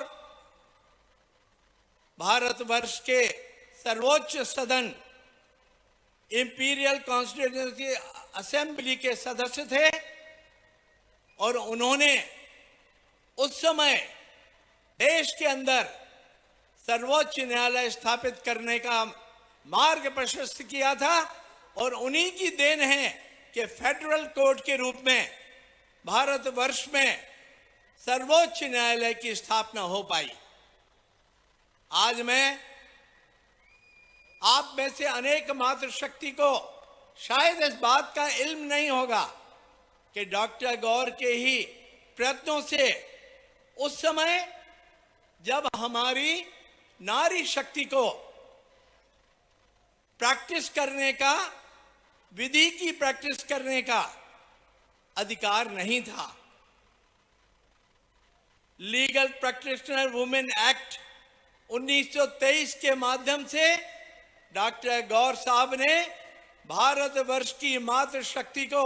भारतवर्ष के सर्वोच्च सदन इंपीरियल कॉन्स्टिट्यूएंसी असेंबली के सदस्य थे और उन्होंने उस समय देश के अंदर सर्वोच्च न्यायालय स्थापित करने का मार्ग प्रशस्त किया था। और उन्हीं की देन है कि फेडरल कोर्ट के रूप में भारतवर्ष में सर्वोच्च न्यायालय की स्थापना हो पाई। आज मैं आप में से अनेक मातृशक्ति को शायद इस बात का इल्म नहीं होगा कि डॉक्टर गौर के ही प्रयत्नों से उस समय जब हमारी नारी शक्ति को प्रैक्टिस करने का, विधि की प्रैक्टिस करने का अधिकार नहीं था, लीगल प्रैक्टिशनर वुमेन एक्ट 1923 के माध्यम से डॉक्टर गौर साहब ने भारतवर्ष की मातृशक्ति को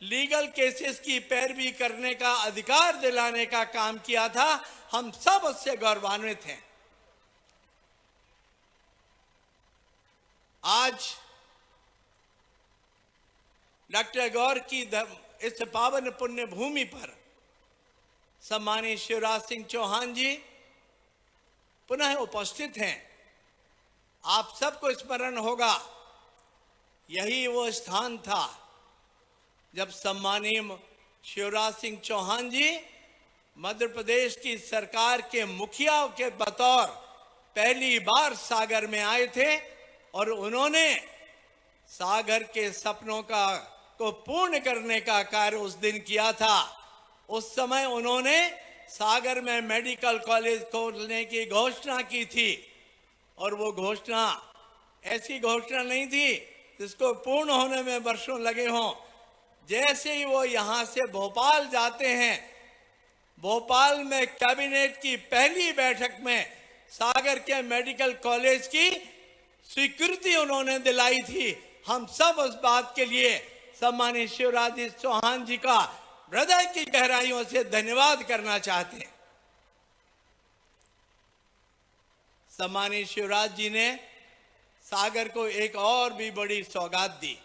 लीगल केसेस की पैरवी करने का अधिकार दिलाने का काम किया था। हम सब उससे गौरवान्वित हैं। आज डॉक्टर गौर की इस पावन पुण्य भूमि पर सम्मानित शिवराज सिंह चौहान जी पुनः उपस्थित हैं। आप सबको स्मरण होगा, यही वो स्थान था जब सम्मानीय शिवराज सिंह चौहान जी मध्य प्रदेश की सरकार के मुखिया के बतौर पहली बार सागर में आए थे और उन्होंने सागर के सपनों को पूर्ण करने का कार्य उस दिन किया था। उस समय उन्होंने सागर में मेडिकल कॉलेज खोलने की घोषणा की थी और वो घोषणा ऐसी घोषणा नहीं थी जिसको पूर्ण होने में वर्षों लगे हों। जैसे ही वो यहाँ से भोपाल जाते हैं, भोपाल में कैबिनेट की पहली बैठक में सागर के मेडिकल कॉलेज की स्वीकृति उन्होंने दिलाई थी। हम सब उस बात के लिए सम्मानित शिवराज जी चौहान जी का हृदय की गहराइयों से धन्यवाद करना चाहते हैं। सम्मानित शिवराज जी ने सागर को एक और भी बड़ी सौगात दी।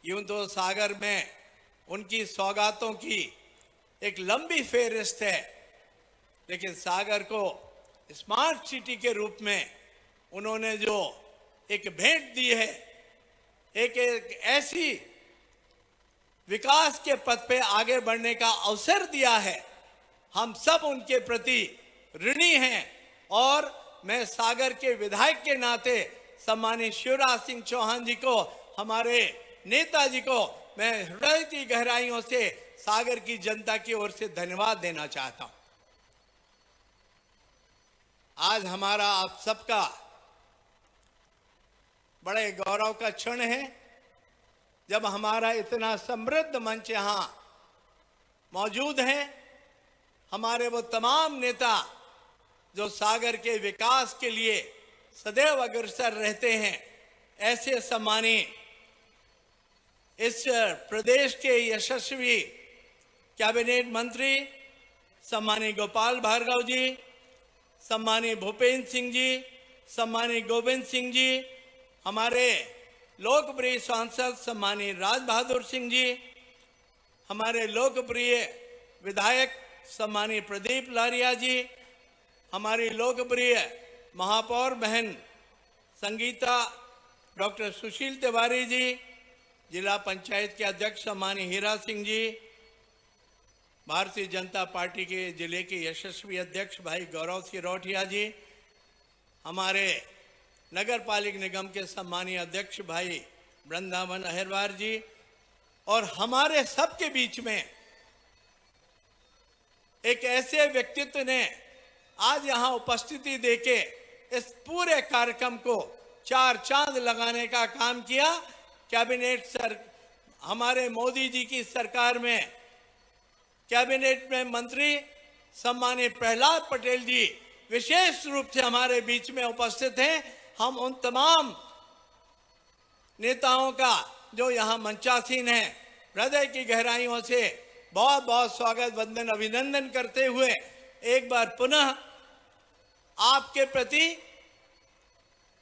यूं तो सागर में उनकी सौगातों की एक लंबी फेहरिस्त है, लेकिन सागर को स्मार्ट सिटी के रूप में उन्होंने जो एक भेंट दी है, एक ऐसी विकास के पथ पे आगे बढ़ने का अवसर दिया है, हम सब उनके प्रति ऋणी हैं। और मैं सागर के विधायक के नाते सम्मानित शिवराज सिंह चौहान जी को, हमारे नेताजी को मैं हृदय की गहराइयों से सागर की जनता की ओर से धन्यवाद देना चाहता हूं। आज हमारा आप सबका बड़े गौरव का क्षण है जब हमारा इतना समृद्ध मंच यहां मौजूद है। हमारे वो तमाम नेता जो सागर के विकास के लिए सदैव अग्रसर रहते हैं, ऐसे सम्मानित इस प्रदेश के यशस्वी कैबिनेट मंत्री सम्मानीय गोपाल भार्गव जी, सम्मानीय भूपेंद्र सिंह जी, सम्मानीय गोविंद सिंह जी, हमारे लोकप्रिय सांसद सम्मानीय राज बहादुर सिंह जी, हमारे लोकप्रिय विधायक सम्मानीय प्रदीप लारिया जी, हमारी लोकप्रिय महापौर बहन संगीता डॉक्टर सुशील तिवारी जी, जिला पंचायत के अध्यक्ष सम्मानीय हीरा सिंह जी, भारतीय जनता पार्टी के जिले के यशस्वी अध्यक्ष भाई गौरव सिरोठिया जी, हमारे नगर पालिक निगम के सम्मानीय अध्यक्ष भाई वृंदावन अहिरवार जी, और हमारे सबके बीच में एक ऐसे व्यक्तित्व ने आज यहाँ उपस्थिति देके इस पूरे कार्यक्रम को चार चांद लगाने का काम किया। हमारे मोदी जी की सरकार में कैबिनेट में मंत्री सम्मानीय प्रहलाद पटेल जी विशेष रूप से हमारे बीच में उपस्थित हैं। हम उन तमाम नेताओं का जो यहाँ मंचासीन हैं, हृदय की गहराइयों से बहुत बहुत स्वागत वंदन अभिनंदन करते हुए एक बार पुनः आपके प्रति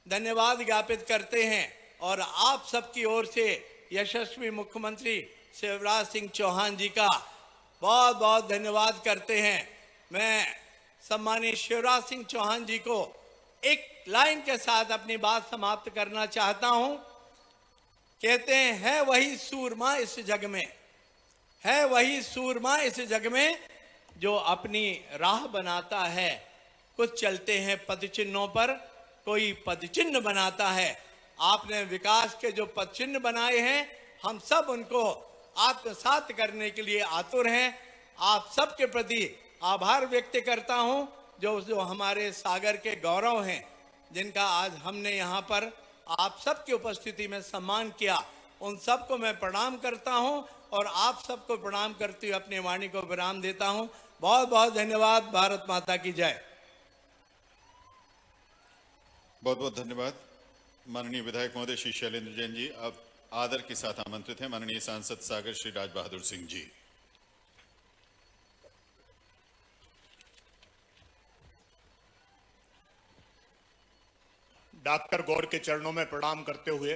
धन्यवाद ज्ञापित करते हैं और आप सबकी ओर से यशस्वी मुख्यमंत्री शिवराज सिंह चौहान जी का बहुत बहुत धन्यवाद करते हैं। मैं सम्मानीय शिवराज सिंह चौहान जी को एक लाइन के साथ अपनी बात समाप्त करना चाहता हूं। कहते हैं, है वही सूरमा इस जग में, है वही सूरमा इस जग में जो अपनी राह बनाता है। कुछ चलते हैं पद चिन्हों पर, कोई पद चिन्ह बनाता है। आपने विकास के जो पद चिन्ह बनाए हैं, हम सब उनको आत्मसात करने के लिए आतुर हैं। आप सबके प्रति आभार व्यक्त करता हूं, जो हमारे सागर के गौरव हैं, जिनका आज हमने यहाँ पर आप सबकी उपस्थिति में सम्मान किया, उन सबको मैं प्रणाम करता हूं और आप सबको प्रणाम करते हुए अपनी वाणी को विराम देता हूं। बहुत बहुत धन्यवाद। भारत माता की जय।
बहुत बहुत धन्यवाद। माननीय विधायक महोदय श्री शैलेंद्र जैन जी, अब आदर के साथ आमंत्रित हैं माननीय सांसद सागर श्री राज बहादुर सिंह जी।
डॉक्टर गौर के चरणों में प्रणाम करते हुए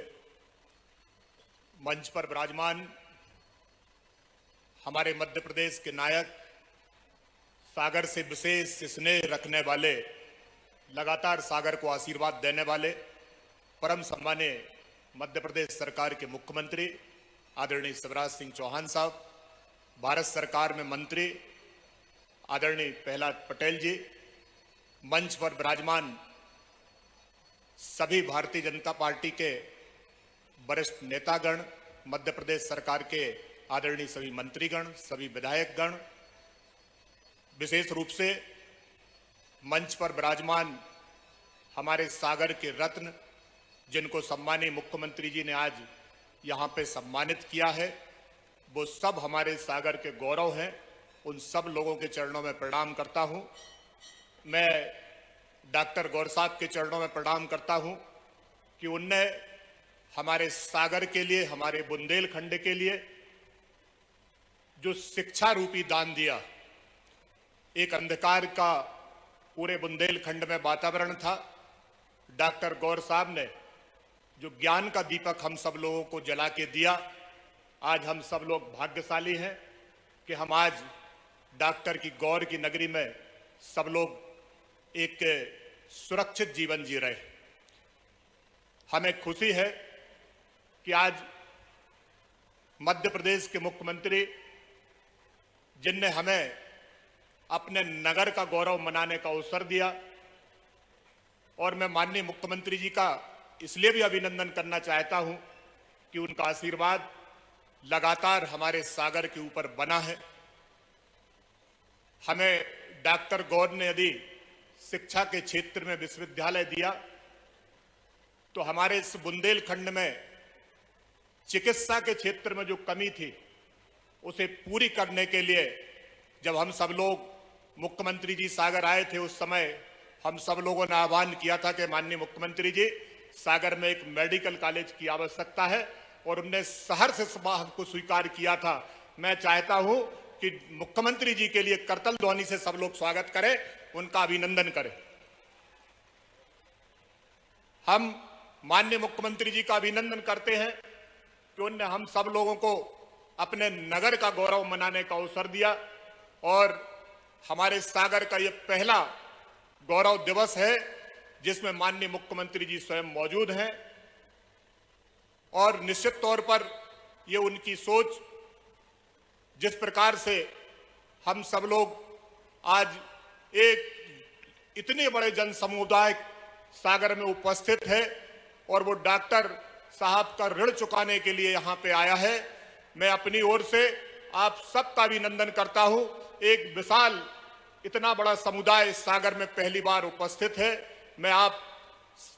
मंच पर विराजमान हमारे मध्य प्रदेश के नायक, सागर से विशेष स्नेह रखने वाले, लगातार सागर को आशीर्वाद देने वाले परम सम्मानीय मध्य प्रदेश सरकार के मुख्यमंत्री आदरणीय शिवराज सिंह चौहान साहब, भारत सरकार में मंत्री आदरणीय प्रहलाद पटेल जी, मंच पर विराजमान सभी भारतीय जनता पार्टी के वरिष्ठ नेतागण, मध्य प्रदेश सरकार के आदरणीय सभी मंत्रीगण, सभी विधायकगण, विशेष रूप से मंच पर विराजमान हमारे सागर के रत्न, जिनको सम्मानीय मुख्यमंत्री जी ने आज यहाँ पे सम्मानित किया है, वो सब हमारे सागर के गौरव हैं। उन सब लोगों के चरणों में प्रणाम करता हूँ। मैं डॉक्टर गौर साहब के चरणों में प्रणाम करता हूँ कि उनने हमारे सागर के लिए, हमारे बुंदेलखंड के लिए जो शिक्षा रूपी दान दिया, एक अंधकार का पूरे बुंदेलखंड में वातावरण था, डॉक्टर गौर साहब ने जो ज्ञान का दीपक हम सब लोगों को जला के दिया। आज हम सब लोग भाग्यशाली हैं कि हम आज डॉक्टर की गौर की नगरी में सब लोग एक सुरक्षित जीवन जी रहे। हमें खुशी है कि आज मध्य प्रदेश के मुख्यमंत्री, जिनने हमें अपने नगर का गौरव मनाने का अवसर दिया, और मैं माननीय मुख्यमंत्री जी का इसलिए भी अभिनंदन करना चाहता हूं कि उनका आशीर्वाद लगातार हमारे सागर के ऊपर बना है। हमें डॉक्टर गौर ने यदि शिक्षा के क्षेत्र में विश्वविद्यालय दिया, तो हमारे इस बुंदेलखंड में चिकित्सा के क्षेत्र में जो कमी थी, उसे पूरी करने के लिए जब हम सब लोग मुख्यमंत्री जी सागर आए थे, उस समय हम सब लोगों ने आह्वान किया था कि माननीय मुख्यमंत्री जी, सागर में एक मेडिकल कॉलेज की आवश्यकता है, और उनने सहर्ष इस बात को स्वीकार किया था। मैं चाहता हूं कि मुख्यमंत्री जी के लिए करतल ध्वनि से सब लोग स्वागत करें, उनका अभिनंदन करें। हम माननीय मुख्यमंत्री जी का अभिनंदन करते हैं कि उन्होंने हम सब लोगों को अपने नगर का गौरव मनाने का अवसर दिया और हमारे सागर का ये पहला गौरव दिवस है जिसमें माननीय मुख्यमंत्री जी स्वयं मौजूद हैं और निश्चित तौर पर ये उनकी सोच, जिस प्रकार से हम सब लोग आज एक इतने बड़े जन समुदाय सागर में उपस्थित है और वो डॉक्टर साहब का ऋण चुकाने के लिए यहाँ पे आया है, मैं अपनी ओर से आप सबका अभिनंदन करता हूँ। एक विशाल इतना बड़ा समुदाय सागर में पहली बार उपस्थित है। मैं आप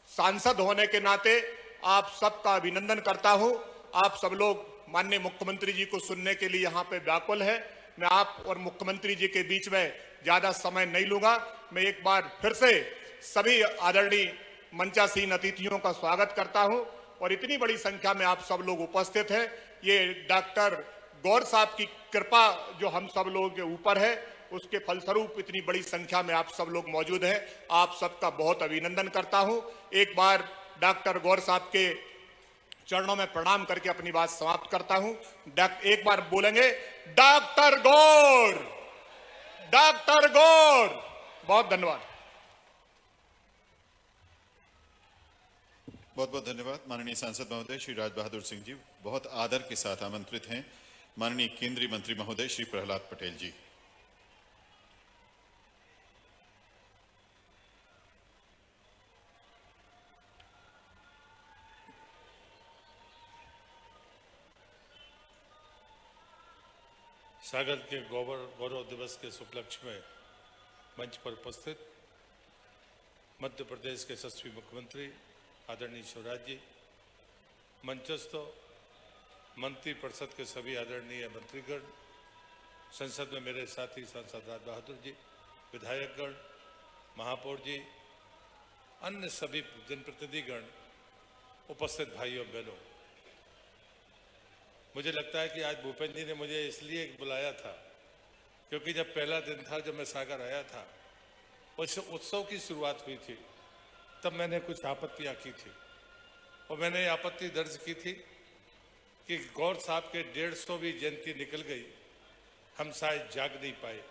सांसद होने के नाते आप सबका अभिनंदन करता हूँ। आप सब लोग माननीय मुख्यमंत्री जी को सुनने के लिए यहाँ पे व्याकुल है। मैं आप और मुख्यमंत्री जी के बीच में ज्यादा समय नहीं लूंगा। मैं एक बार फिर से सभी आदरणीय मंचासीन अतिथियों का स्वागत करता हूं और इतनी बड़ी संख्या में आप सब लोग उपस्थित हैं। ये डॉक्टर गौर साहब की कृपा जो हम सब लोगों के ऊपर है, उसके फलस्वरूप इतनी बड़ी संख्या में आप सब लोग मौजूद हैं। आप सबका बहुत अभिनंदन करता हूं। एक बार डॉक्टर गौर साहब के चरणों में प्रणाम करके अपनी बात समाप्त करता हूं। एक बार बोलेंगे डॉक्टर गौर, डॉक्टर गौर। बहुत धन्यवाद।
बहुत बहुत धन्यवाद। माननीय सांसद महोदय श्री राज बहादुर सिंह जी बहुत आदर के साथ आमंत्रित हैं माननीय केंद्रीय मंत्री महोदय श्री प्रहलाद पटेल जी।
सागर के गौरव दिवस के उपलक्ष्य में मंच पर उपस्थित मध्य प्रदेश के यशस्वी मुख्यमंत्री आदरणीय शिवराज जी, मंचस्थ मंत्री परिषद के सभी आदरणीय मंत्रीगण, संसद में मेरे साथी सांसद राज बहादुर जी, विधायकगण, महापौर जी, अन्य सभी जनप्रतिनिधिगण, उपस्थित भाइयों बहनों, मुझे लगता है कि आज भूपेंद्र जी ने मुझे इसलिए बुलाया था क्योंकि जब पहला दिन था, जब मैं सागर आया था, उस उत्सव की शुरुआत हुई थी, तब मैंने कुछ आपत्तियां की थी और मैंने आपत्ति दर्ज की थी कि गौर साहब के 150वीं जयंती निकल गई, हम शायद जाग नहीं पाए।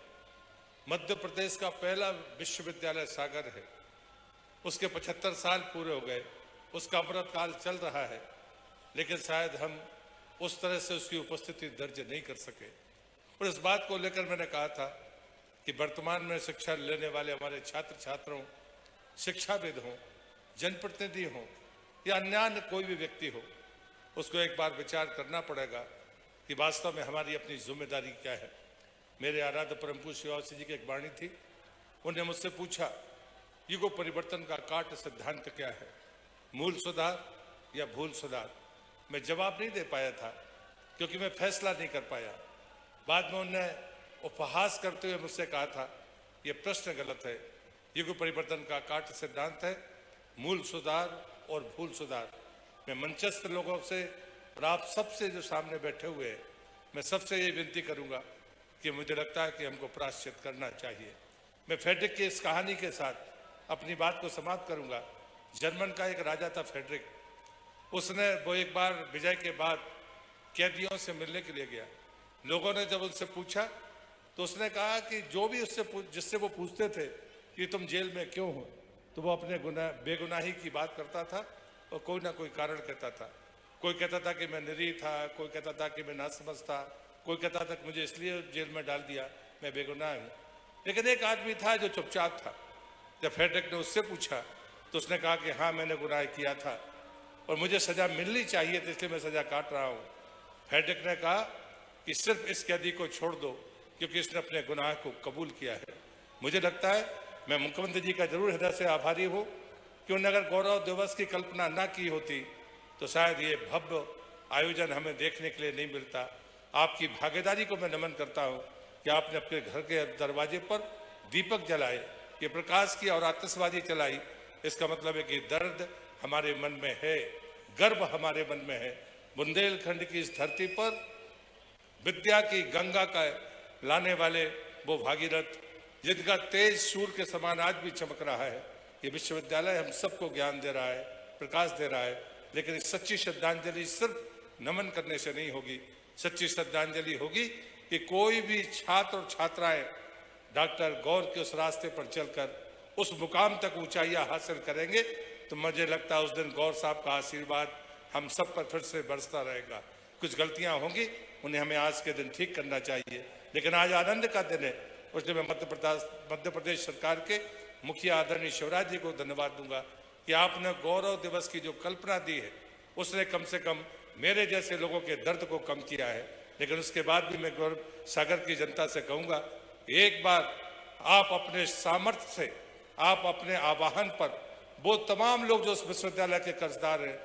मध्य प्रदेश का पहला विश्वविद्यालय सागर है, उसके 75 साल पूरे हो गए, उसका अमृत काल चल रहा है, लेकिन शायद हम उस तरह से उसकी उपस्थिति दर्ज नहीं कर सके। और इस बात को लेकर मैंने कहा था कि वर्तमान में शिक्षा लेने वाले हमारे छात्र छात्रों, शिक्षाविद हों, जनप्रतिनिधि हों या अन्य कोई भी व्यक्ति हो, उसको एक बार विचार करना पड़ेगा कि वास्तव में हमारी अपनी जिम्मेदारी क्या है। मेरे आराध्य परम पूज्य श्री जी की एक वाणी थी, उन्होंने मुझसे पूछा युगों परिवर्तन का काट सिद्धांत क्या है, मूल सुधार या भूल सुधार। मैं जवाब नहीं दे पाया था क्योंकि मैं फैसला नहीं कर पाया। बाद में उन्होंने उपहास करते हुए मुझसे कहा था यह प्रश्न गलत है, युग परिवर्तन का काट सिद्धांत है मूल सुधार और भूल सुधार। मैं मंचस्थ लोगों से और आप सबसे जो सामने बैठे हुए हैं, मैं सबसे ये विनती करूंगा कि मुझे लगता है कि हमको प्रायश्चित करना चाहिए। मैं फेडरिक की इस कहानी के साथ अपनी बात को समाप्त करूंगा। जर्मन का एक राजा था फेडरिक, उसने वो एक बार विजय के बाद कैदियों से मिलने के लिए गया। लोगों ने जब उससे पूछा तो उसने कहा कि जो भी जिससे वो पूछते थे कि तुम जेल में क्यों हो, तो वो अपने बेगुनाही की बात करता था और कोई ना कोई कारण कहता था। कोई कहता था कि मैं निरीह था, कोई कहता था कि मैं नासमझ था, कोई कहता था कि मुझे इसलिए जेल में डाल दिया मैं बेगुनाह हूँ। लेकिन एक आदमी था जो चुपचाप था। जब फेडरिक ने उससे पूछा तो उसने कहा कि हाँ मैंने गुनाह किया था और मुझे सजा मिलनी चाहिए थी, इसलिए मैं सजा काट रहा हूँ। फेडरिक ने कहा कि सिर्फ इस कैदी को छोड़ दो क्योंकि इसने अपने गुनाह को कबूल किया है। मुझे लगता है मैं मुख्यमंत्री जी का जरूर हृदय से आभारी हूँ कि उन्होंने अगर गौरव दिवस की कल्पना ना की होती तो शायद ये भव्य आयोजन हमें देखने के लिए नहीं मिलता। आपकी भागीदारी को मैं नमन करता हूँ कि आपने अपने घर के दरवाजे पर दीपक जलाए, ये प्रकाश की और आतिशबाजी चलाई। इसका मतलब है कि दर्द हमारे मन में है, गर्व हमारे मन में है। बुंदेलखंड की इस धरती पर विद्या की गंगा का लाने वाले वो भागीरथ जिनका तेज सूर्य के समान आज भी चमक रहा है। ये विश्वविद्यालय हम सबको ज्ञान दे रहा है, प्रकाश दे रहा है, लेकिन एक सच्ची श्रद्धांजलि सिर्फ नमन करने से नहीं होगी। सच्ची श्रद्धांजलि होगी कि कोई भी छात्र और छात्राएं डॉक्टर गौर के उस रास्ते पर चलकर उस मुकाम तक ऊंचाइयां हासिल करेंगे तो मुझे लगता है उस दिन गौर साहब का आशीर्वाद हम सब पर फिर से बरसता रहेगा। कुछ गलतियां होंगी, उन्हें हमें आज के दिन ठीक करना चाहिए, लेकिन आज आनंद का दिन है। उसलिए मैं मध्य प्रदेश सरकार के मुखिया आदरणीय शिवराज जी को धन्यवाद दूंगा कि आपने गौरव दिवस की जो कल्पना दी है उसने कम से कम मेरे जैसे लोगों के दर्द को कम किया है। लेकिन उसके बाद भी मैं गौरव सागर की जनता से कहूंगा, एक बार आप अपने सामर्थ्य से, आप अपने आह्वान पर वो तमाम लोग जो उस विश्वविद्यालय के कर्जदार हैं,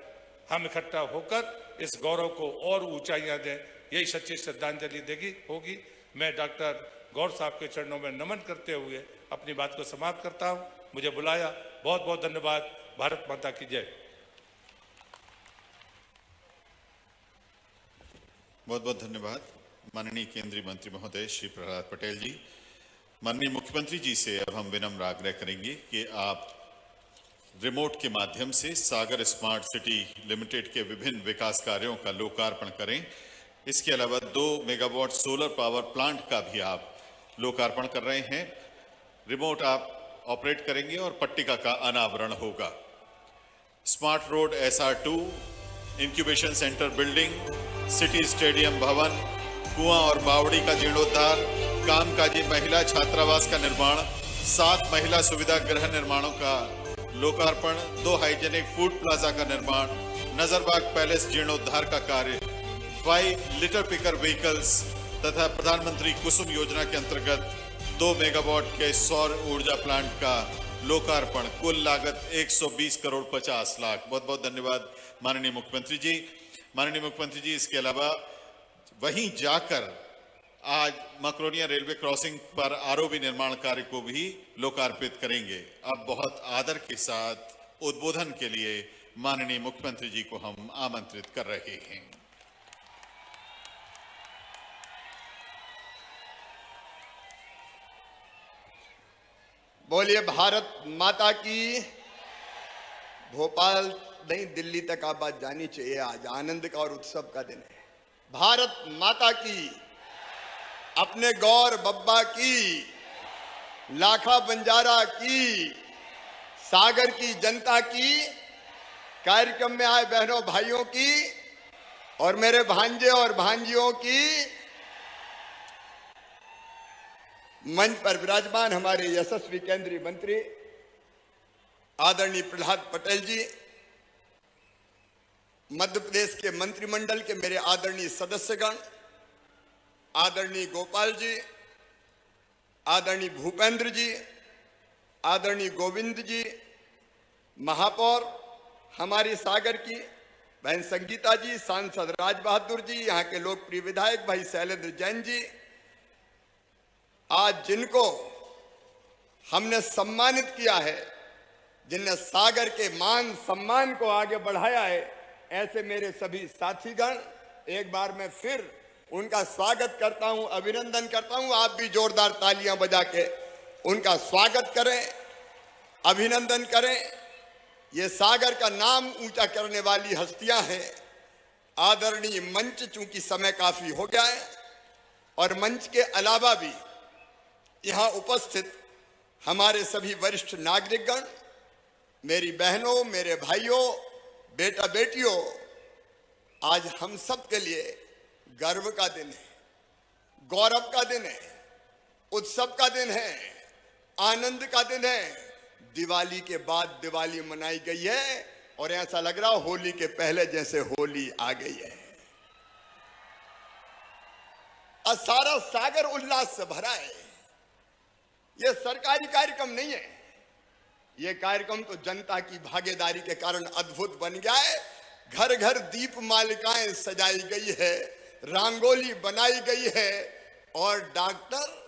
हम इकट्ठा होकर इस गौरव को और ऊंचाइयां दें। यही सच्ची श्रद्धांजलि देगी होगी। मैं डॉक्टर गौर साहब के चरणों में नमन करते हुए अपनी बात को समाप्त करता हूं। मुझे बुलाया, बहुत बहुत धन्यवाद। भारत माता की जय।
बहुत बहुत धन्यवाद माननीय केंद्रीय मंत्री महोदय श्री प्रहलाद पटेल जी। माननीय मुख्यमंत्री जी से अब हम विनम्र आग्रह करेंगे कि आप रिमोट के माध्यम से सागर स्मार्ट सिटी लिमिटेड के विभिन्न विकास कार्यों का लोकार्पण करें। इसके अलावा 2 मेगावाट सोलर पावर प्लांट का भी आप लोकार्पण कर रहे हैं। रिमोट आप ऑपरेट करेंगे और पट्टिका का अनावरण होगा। Smart road SR2, incubation centre building, city stadium भवन, कुआं और बावड़ी का जीर्णोद्धार, कामकाजी महिला छात्रावास का निर्माण, 7 महिला सुविधा गृह निर्माणों का लोकार्पण, 2 हाइजेनिक फूड प्लाजा का निर्माण, नजरबाग पैलेस जीर्णोद्धार का कार्य, 5 लिटर पिकर व्हीकल्स तथा प्रधानमंत्री कुसुम योजना के अंतर्गत 2 मेगावाट के सौर ऊर्जा प्लांट का लोकार्पण। कुल लागत 120 करोड़ 50 लाख। बहुत बहुत धन्यवाद माननीय मुख्यमंत्री जी। माननीय मुख्यमंत्री जी इसके अलावा वहीं जाकर आज मकरोनिया रेलवे क्रॉसिंग पर आरओबी निर्माण कार्य को भी लोकार्पित करेंगे। अब बहुत आदर के साथ उद्बोधन के लिए माननीय मुख्यमंत्री जी को हम आमंत्रित कर रहे हैं।
बोलिए भारत माता की। भोपाल नहीं, दिल्ली तक आप बात जानी चाहिए। आज आनंद का और उत्सव का दिन है। भारत माता की, अपने गौर बब्बा की, लाखा बंजारा की, सागर की जनता की, कार्यक्रम में आए बहनों भाइयों की और मेरे भांजे और भांजियों की, मंच पर विराजमान हमारे यशस्वी केंद्रीय मंत्री आदरणीय प्रहलाद पटेल जी, मध्य प्रदेश के मंत्रिमंडल के मेरे आदरणीय सदस्यगण, आदरणीय गोपाल जी, आदरणीय भूपेंद्र जी, आदरणीय गोविंद जी, महापौर हमारी सागर की बहन संगीता जी, सांसद राज बहादुर जी, यहाँ के लोकप्रिय विधायक भाई शैलेंद्र जैन जी, आज जिनको हमने सम्मानित किया है, जिनने सागर के मान सम्मान को आगे बढ़ाया है, ऐसे मेरे सभी साथीगण, एक बार मैं फिर उनका स्वागत करता हूं, अभिनंदन करता हूं। आप भी जोरदार तालियां बजा के उनका स्वागत करें, अभिनंदन करें। ये सागर का नाम ऊंचा करने वाली हस्तियां हैं। आदरणीय मंच, चूंकि समय काफी हो गया है और मंच के अलावा भी यहां उपस्थित हमारे सभी वरिष्ठ नागरिकगण, मेरी बहनों, मेरे भाइयों, बेटा बेटियों, आज हम सब के लिए गर्व का दिन है, गौरव का दिन है, उत्सव का दिन है, आनंद का दिन है। दिवाली के बाद दिवाली मनाई गई है और ऐसा लग रहा होली के पहले जैसे होली आ गई है। और सारा सागर उल्लास से भरा है। यह सरकारी कार्यक्रम नहीं है, यह कार्यक्रम तो जनता की भागीदारी के कारण अद्भुत बन गया है। घर घर दीप मालिकाएं सजाई गई है, रंगोली बनाई गई है और डॉक्टर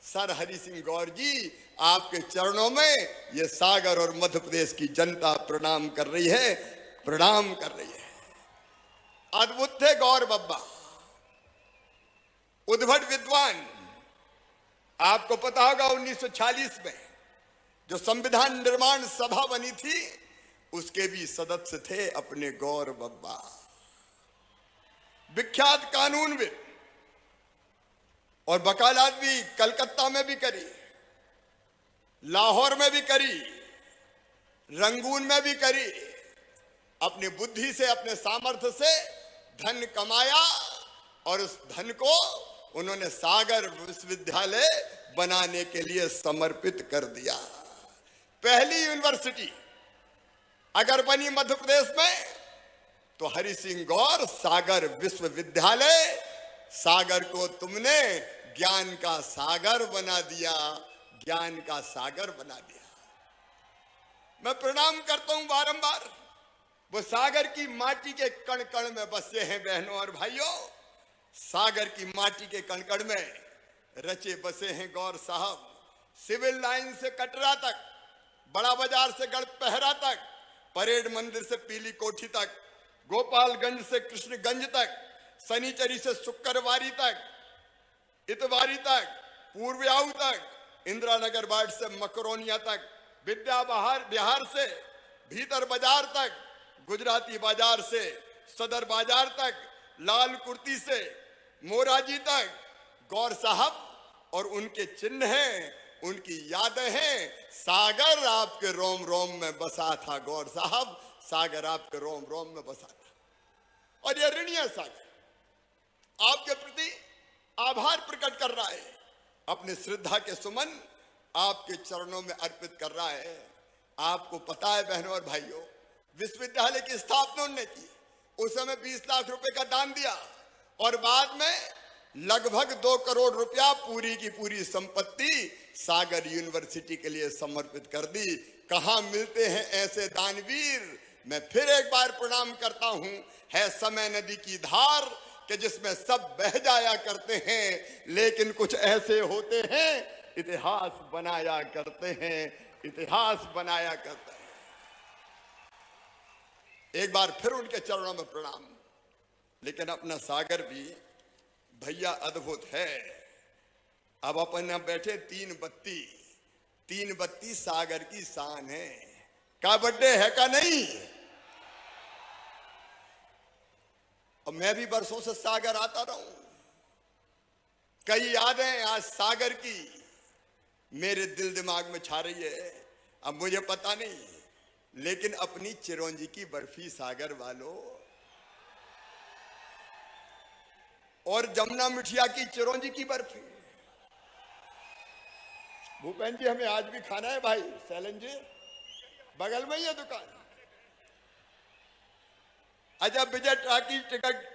सर हरि सिंह गौर जी, आपके चरणों में यह सागर और मध्य प्रदेश की जनता प्रणाम कर रही है, प्रणाम कर रही है। अद्भुत थे गौर बब्बा, उद्भट विद्वान, आपको पता होगा 1946 में जो संविधान निर्माण सभा बनी थी, उसके भी सदस्य थे अपने गौर बब्बा, विख्यात कानूनविद, और वकालत भी कलकत्ता में भी करी, लाहौर में भी करी, रंगून में भी करी। अपनी बुद्धि से, अपने सामर्थ्य से धन कमाया और उस धन को उन्होंने सागर विश्वविद्यालय बनाने के लिए समर्पित कर दिया। पहली यूनिवर्सिटी अगर बनी मध्य प्रदेश में तो हरि सिंह गौर सागर विश्वविद्यालय। सागर को तुमने ज्ञान का सागर बना दिया, ज्ञान का सागर बना दिया। मैं प्रणाम करता हूं बारंबार। वो सागर की माटी के कण कण में बसे हैं बहनों और भाइयों। सागर की माटी के कण कण में रचे बसे हैं गौर साहब। सिविल लाइन से कटरा तक, बड़ा बाजार से गढ़पहरा तक, परेड मंदिर से पीली कोठी तक, गोपालगंज से कृष्णगंज तक, सनीचरी से शुक्रवारी तक, इतवारी तक, पूर्व्याऊ तक, इंदिरा नगर वार्ड से मकरोनिया तक, विद्या बिहार से भीतर बाजार तक, गुजराती बाजार से सदर बाजार तक, लाल कुर्ती से मोराजी तक, गौर साहब और उनके चिन्ह हैं, उनकी यादें हैं। सागर आपके रोम रोम में बसा था गौर साहब, सागर आपके रोम रोम में बसा था। और यह ऋणी है सागर, आपके प्रति आभार प्रकट कर रहा है, अपने श्रद्धा के सुमन आपके चरणों में अर्पित कर रहा है। आपको पता है बहनों और भाइयों, विश्वविद्यालय की स्थापना उन्होंने की, उस समय 20 लाख रुपए का दान दिया और बाद में लगभग 2 करोड़ रुपया पूरी की पूरी संपत्ति सागर यूनिवर्सिटी के लिए समर्पित कर दी। कहां मिलते हैं ऐसे दानवीर। मैं फिर एक बार प्रणाम करता हूं। है समय नदी की धार कि जिसमें सब बह जाया करते हैं, लेकिन कुछ ऐसे होते हैं इतिहास बनाया करते हैं, इतिहास बनाया करते हैं। एक बार फिर उनके चरणों में प्रणाम। लेकिन अपना सागर भी भैया अद्भुत है। अब अपन बैठे 3 बत्ती सागर की शान है। का बर्थडे है का नहीं? और मैं भी बरसों से सागर आता रहा हूं। कई यादें आज सागर की मेरे दिल दिमाग में छा रही है। अब मुझे पता नहीं, लेकिन अपनी चिरौंजी की बर्फी सागर वालों, और जमुना मिठिया की चिरौंजी की बर्फी, भूपेन जी हमें आज भी खाना है भाई। सैलन जी बगल में ही है दुकान। अच्छा, विजय टाकी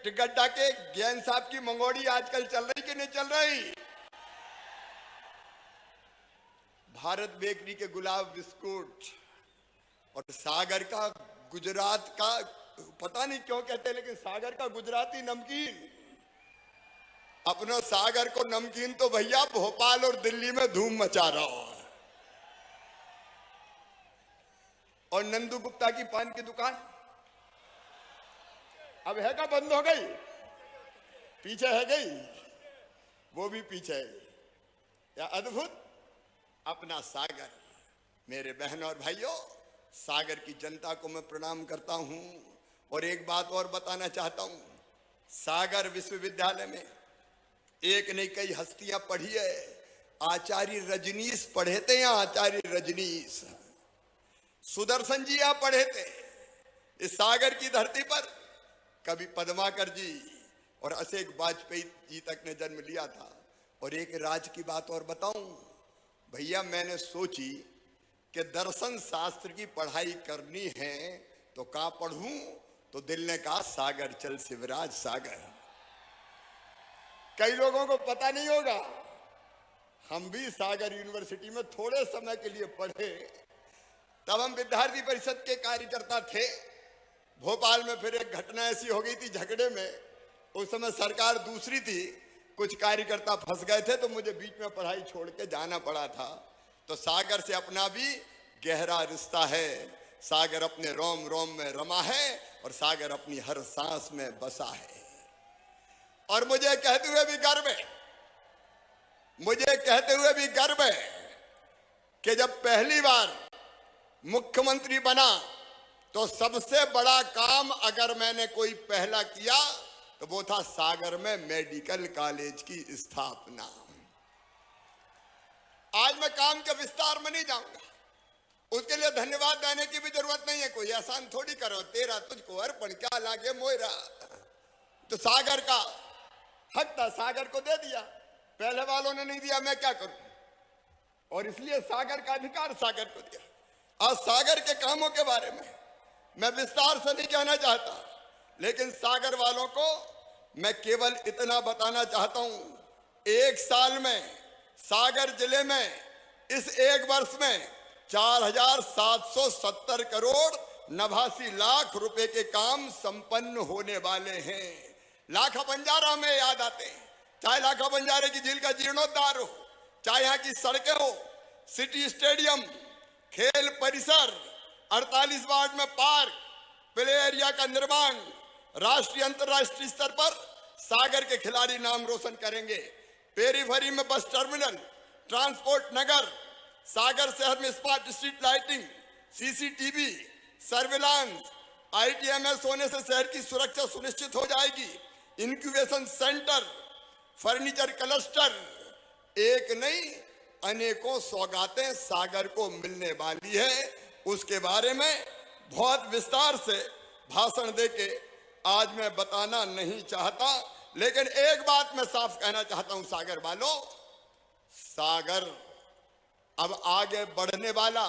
टिकट डाके ज्ञान साहब की मंगोड़ी आजकल चल रही कि नहीं चल रही? भारत बेकरी के गुलाब बिस्कुट और सागर का गुजरात का, पता नहीं क्यों कहते हैं, लेकिन सागर का गुजराती नमकीन। अपना सागर को नमकीन तो भैया भोपाल और दिल्ली में धूम मचा रहा हो। और नंदू गुप्ता की पान की दुकान अब है का बंद हो गई? पीछे है गई, वो भी पीछे है। या अद्भुत अपना सागर। मेरे बहन और भाइयों, सागर की जनता को मैं प्रणाम करता हूं और एक बात और बताना चाहता हूं। सागर विश्वविद्यालय में एक नहीं कई हस्तियां पढ़ी है। आचार्य रजनीश पढ़े थे यहाँ, आचार्य रजनीश। सुदर्शन जी यहाँ पढ़े थे। इस सागर की धरती पर कभी पद्माकर जी और अशोक वाजपेयी जी तक ने जन्म लिया था। और एक राज की बात और बताऊं भैया, मैंने सोची कि दर्शन शास्त्र की पढ़ाई करनी है तो कहां पढ़ूं? तो दिल ने कहा सागर चल शिवराज सागर। कई लोगों को पता नहीं होगा, हम भी सागर यूनिवर्सिटी में थोड़े समय के लिए पढ़े। तब हम विद्यार्थी परिषद के कार्यकर्ता थे। भोपाल में फिर एक घटना ऐसी हो गई थी झगड़े में, उस समय सरकार दूसरी थी, कुछ कार्यकर्ता फंस गए थे तो मुझे बीच में पढ़ाई छोड़ के जाना पड़ा था। तो सागर से अपना भी गहरा रिश्ता है। सागर अपने रोम रोम में रमा है और सागर अपनी हर सांस में बसा है। और मुझे कहते हुए भी गर्व है, मुझे कहते हुए भी गर्व है कि जब पहली बार मुख्यमंत्री बना तो सबसे बड़ा काम अगर मैंने कोई पहला किया तो वो था सागर में मेडिकल कॉलेज की स्थापना। आज मैं काम के विस्तार में नहीं जाऊंगा, उसके लिए धन्यवाद देने की भी जरूरत नहीं है, कोई एहसान थोड़ी करो, तेरा तुझको अर्पण क्या लागे मोयरा। तो सागर का हक था, सागर को दे दिया, पहले वालों ने नहीं दिया, मैं क्या करूं, और इसलिए सागर का अधिकार सागर को दिया। आज सागर के कामों के बारे में मैं विस्तार से नहीं कहना चाहता, लेकिन सागर वालों को मैं केवल इतना बताना चाहता हूं, एक साल में सागर जिले में इस एक वर्ष में 4,770 करोड़ 89 लाख रुपए के काम संपन्न होने वाले हैं। लाखा बंजारा में याद आते हैं, चाहे लाखा बंजारे की झील का जीर्णोद्धार हो, चाहे यहाँ की सड़कें हो, सिटी स्टेडियम, खेल परिसर, 48 वार्ड में पार्क, प्ले एरिया का निर्माण, राष्ट्रीय अंतर्राष्ट्रीय स्तर पर सागर के खिलाड़ी नाम रोशन करेंगे। पेरीफेरी में बस टर्मिनल, ट्रांसपोर्ट नगर, सागर शहर में smart street lighting, CCTV, surveillance, ITMS होने से शहर की सुरक्षा सुनिश्चित हो जाएगी। इंक्यूबेशन सेंटर, फर्नीचर क्लस्टर, एक नहीं अनेकों सौगातें सागर को मिलने वाली है। उसके बारे में बहुत विस्तार से भाषण देके आज मैं बताना नहीं चाहता, लेकिन एक बात मैं साफ कहना चाहता हूं सागर वालों, सागर अब आगे बढ़ने वाला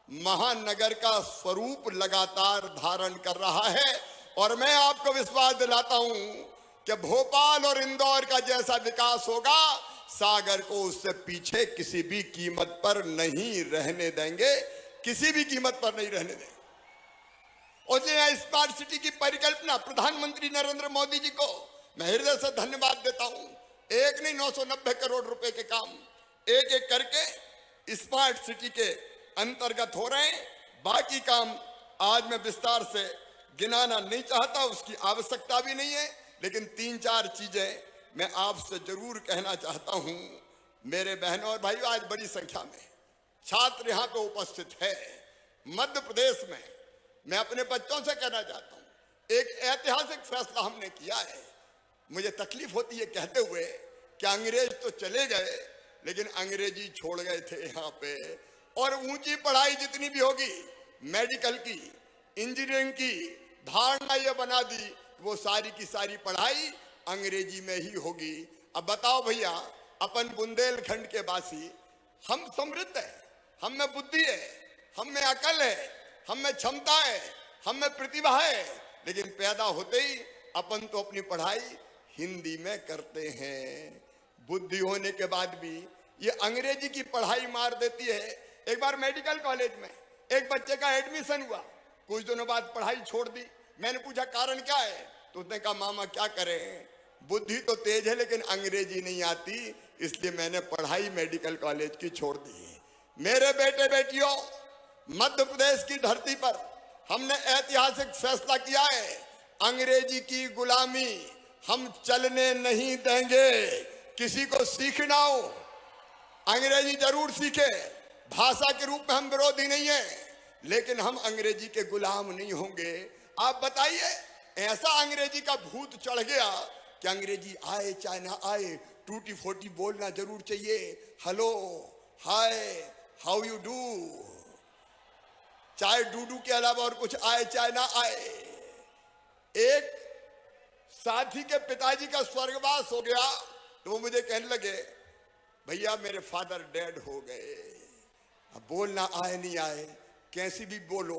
महानगर का स्वरूप लगातार धारण कर रहा है, और मैं आपको विश्वास दिलाता हूं कि भोपाल और इंदौर का जैसा विकास होगा, सागर को उससे पीछे किसी भी कीमत पर नहीं रहने देंगे, किसी भी कीमत पर नहीं रहने देंगे। और स्मार्ट सिटी की परिकल्पना प्रधानमंत्री नरेंद्र मोदी जी को मैं हृदय से धन्यवाद देता हूं। एक नहीं 990 करोड़ रुपए के काम एक एक करके स्मार्ट सिटी के अंतर्गत हो रहे हैं। बाकी काम आज मैं विस्तार से गिनाना नहीं चाहता, उसकी आवश्यकता भी नहीं है, लेकिन 3-4 चीजें मैं आपसे जरूर कहना चाहता हूं। मेरे बहनों और भाइयों, आज बड़ी संख्या में छात्र यहां पे उपस्थित है। मध्य प्रदेश में मैं अपने बच्चों से कहना चाहता हूं, एक ऐतिहासिक फैसला हमने किया है। मुझे तकलीफ होती है कहते हुए कि अंग्रेज तो चले गए, लेकिन अंग्रेजी छोड़ गए थे यहाँ पे, और ऊंची पढ़ाई जितनी भी होगी, मेडिकल की, इंजीनियरिंग की धारणा ये बना दी, वो सारी की सारी पढ़ाई अंग्रेजी में ही होगी। अब बताओ भैया, अपन बुंदेलखंड के वासी, हम समृद्ध है, हम में बुद्धि है, हम में अकल है, हम में क्षमता है, हम में प्रतिभा है, लेकिन पैदा होते ही अपन तो अपनी पढ़ाई हिंदी में करते हैं। बुद्धि होने के बाद भी ये अंग्रेजी की पढ़ाई मार देती है। एक बार मेडिकल कॉलेज में एक बच्चे का एडमिशन हुआ, कुछ दिनों बाद पढ़ाई छोड़ दी। मैंने पूछा कारण क्या है, तो उसने कहा मामा क्या करें, बुद्धि तो तेज है लेकिन अंग्रेजी नहीं आती, इसलिए मैंने पढ़ाई मेडिकल कॉलेज की छोड़ दी। मेरे बेटे बेटियों, मध्य प्रदेश की धरती पर हमने ऐतिहासिक फैसला किया है, अंग्रेजी की गुलामी हम चलने नहीं देंगे। किसी को सीखना हो अंग्रेजी जरूर सीखे, भाषा के रूप में हम विरोधी नहीं है, लेकिन हम अंग्रेजी के गुलाम नहीं होंगे। आप बताइए, ऐसा अंग्रेजी का भूत चढ़ गया कि अंग्रेजी आए चाहे ना आए, टूटी फोटी बोलना जरूर चाहिए। Hello, hi, how you do, चाहे डूडू के अलावा और कुछ आए चाहे ना आए। एक साथी के पिताजी का स्वर्गवास हो गया, तो वो मुझे कहने लगे, भैया मेरे फादर डेड हो गए, अब बोलना आए नहीं आए कैसी भी बोलो।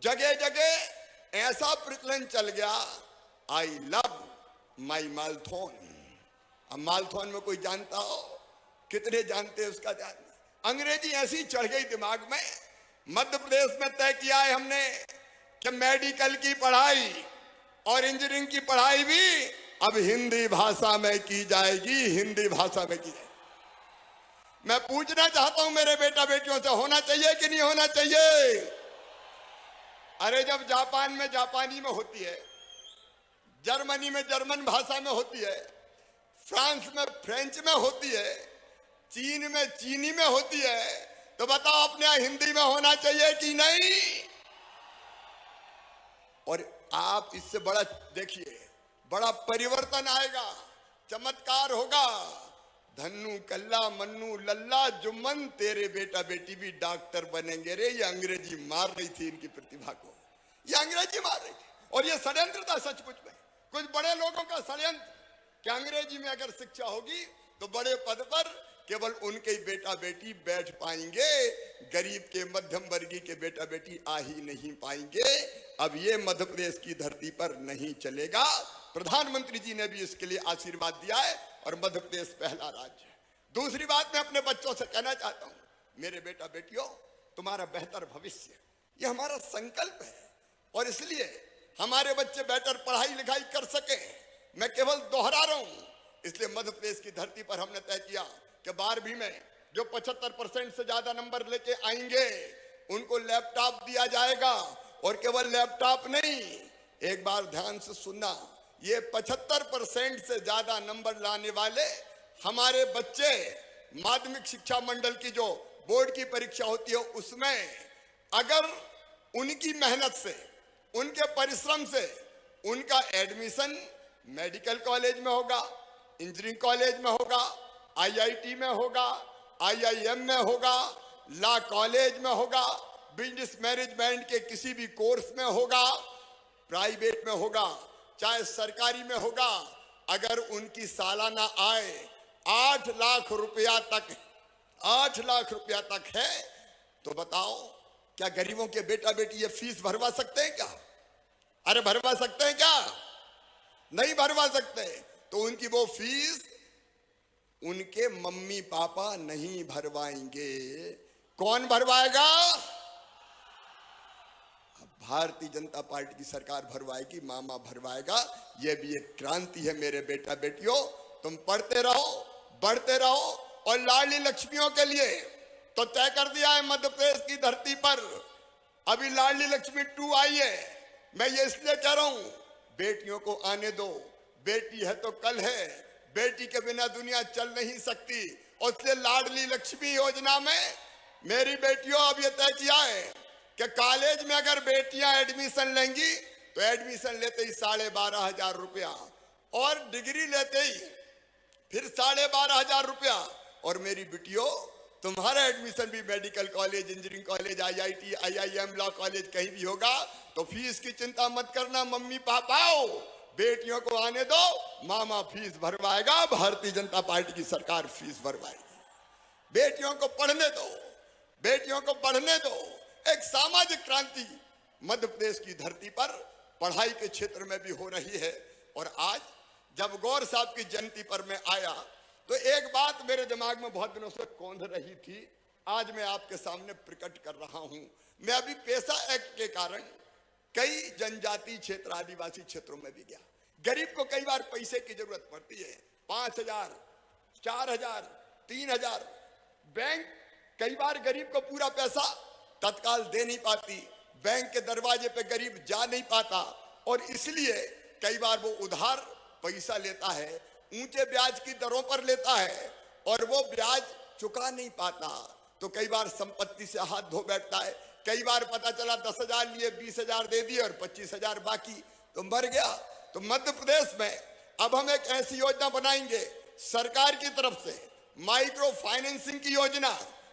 जगह जगह ऐसा प्रचलन चल गया, आई लव माई मालथोन। अब मालथोन में कोई जानता हो, कितने जानते हैं उसका जानना। अंग्रेजी ऐसी चढ़ गई दिमाग में। मध्य प्रदेश में तय किया है हमने कि मेडिकल की पढ़ाई और इंजीनियरिंग की पढ़ाई भी अब हिंदी भाषा में की जाएगी, हिंदी भाषा में की जाएगी। मैं पूछना चाहता हूं मेरे बेटा बेटियों से, होना चाहिए कि नहीं होना चाहिए? अरे जब जापान में जापानी में होती है, जर्मनी में जर्मन भाषा में होती है, फ्रांस में फ्रेंच में होती है, चीन में चीनी में होती है, तो बताओ अपने यहाँ हिंदी में होना चाहिए कि नहीं? और आप इससे बड़ा देखिए, बड़ा परिवर्तन आएगा, चमत्कार होगा। धन्नू कल्ला मन्नू लल्ला जुम्मन, तेरे बेटा बेटी भी डॉक्टर बनेंगे रे। ये अंग्रेजी मार रही थी इनकी प्रतिभा को, ये अंग्रेजी मार रही थी। और ये षड्यंत्र था सचमुच में, कुछ बड़े लोगों का षड्यंत्र कि अंग्रेजी में अगर शिक्षा होगी तो बड़े पद पर केवल उनके ही बेटा बेटी बैठ पाएंगे, गरीब के मध्यम वर्गीय के बेटा बेटी आ ही नहीं पाएंगे। अब ये मध्य प्रदेश की धरती पर नहीं चलेगा। प्रधानमंत्री जी ने भी इसके लिए आशीर्वाद दिया है और मध्य प्रदेश पहला राज्य है। दूसरी बात मैं अपने बच्चों से कहना चाहता हूं, मेरे बेटा बेटियों, तुम्हारा बेहतर भविष्य ये हमारा संकल्प है, और इसलिए हमारे बच्चे बेहतर पढ़ाई लिखाई कर सके। मैं केवल दोहरा रहा हूं, इसलिए मध्य प्रदेश की धरती पर हमने तय किया कि 12वीं में जो 75% से ज्यादा नंबर लेके आएंगे उनको लैपटॉप दिया जाएगा। और केवल लैपटॉप नहीं, एक बार ध्यान से सुनना, ये 75% से ज्यादा नंबर लाने वाले हमारे बच्चे माध्यमिक शिक्षा मंडल की जो बोर्ड की परीक्षा होती है उसमें अगर उनकी मेहनत से, उनके परिश्रम से उनका एडमिशन मेडिकल कॉलेज में होगा, इंजीनियरिंग कॉलेज में होगा, आईआईटी में होगा, आईआईएम में होगा, लॉ कॉलेज में होगा, बिजनेस मैनेजमेंट के किसी भी कोर्स में होगा, प्राइवेट में होगा, चाहे सरकारी में होगा, अगर उनकी सालाना आय 8 लाख रुपया तक, 8 लाख रुपया तक है, तो बताओ क्या गरीबों के बेटा बेटी ये फीस भरवा सकते हैं क्या? अरे भरवा सकते हैं क्या? नहीं भरवा सकते। तो उनकी वो फीस उनके मम्मी पापा नहीं भरवाएंगे। कौन भरवाएगा? भारतीय जनता पार्टी की सरकार भरवाएगी, मामा भरवाएगा। यह भी एक क्रांति है मेरे बेटा बेटियों। तुम पढ़ते रहो, बढ़ते रहो। और लाडली लक्ष्मियों के लिए तो तय कर दिया है मध्य प्रदेश की धरती पर, अभी लाडली लक्ष्मी 2 आई है। मैं ये इसलिए कह रहा हूं, बेटियों को आने दो, बेटी है तो कल है, बेटी के बिना दुनिया चल नहीं सकती। और इसलिए लाडली लक्ष्मी योजना में मेरी बेटियों अब ये तय किया है कि कॉलेज में अगर बेटियां एडमिशन लेंगी तो एडमिशन लेते ही 12,500 रुपया, और डिग्री लेते ही फिर 12,500 रुपया। और मेरी बेटियों, तुम्हारा एडमिशन भी medical college, engineering college, IIT, IIM, law college कहीं भी होगा तो फीस की चिंता मत करना मम्मी पापाओ, बेटियों को आने दो, मामा फीस भरवाएगा। भारतीय जनता पार्टी की सरकार फीस भरवाएगी। बेटियों को पढ़ने दो, बेटियों को पढ़ने दो। एक सामाजिक क्रांति मध्य प्रदेश की धरती पर पढ़ाई के क्षेत्र में भी हो रही है। और आज जब गौर साहब की जयंती पर मैं आया तो एक बात मेरे दिमाग में बहुत दिनों से कौंध रही थी, आज मैं आपके सामने प्रकट कर रहा हूं। मैं अभी पेशा एक्ट के कारण कई जनजाति क्षेत्र, आदिवासी क्षेत्रों में भी गया। गरीब को कई बार पैसे की जरूरत पड़ती है, 5,000, 4,000, 3,000। बैंक कई बार गरीब को पूरा पैसा तत्काल दे नहीं पाती, बैंक के दरवाजे पे गरीब जा नहीं पाता, और इसलिए कई बार वो उधार पैसा लेता है, ऊंचे ब्याज की दरों पर लेता है, और वो ब्याज चुका नहीं पाता तो कई बार संपत्ति से हाथ धो बैठता है। कई बार पता चला 10,000 लिए 20,000 दे दिए और 25,000 बाकी, तो मर गया। तो मध्य प्रदेश में अब हम एक ऐसी योजना बनाएंगे सरकार की तरफ से, माइक्रो फाइनेंसिंग की योजना,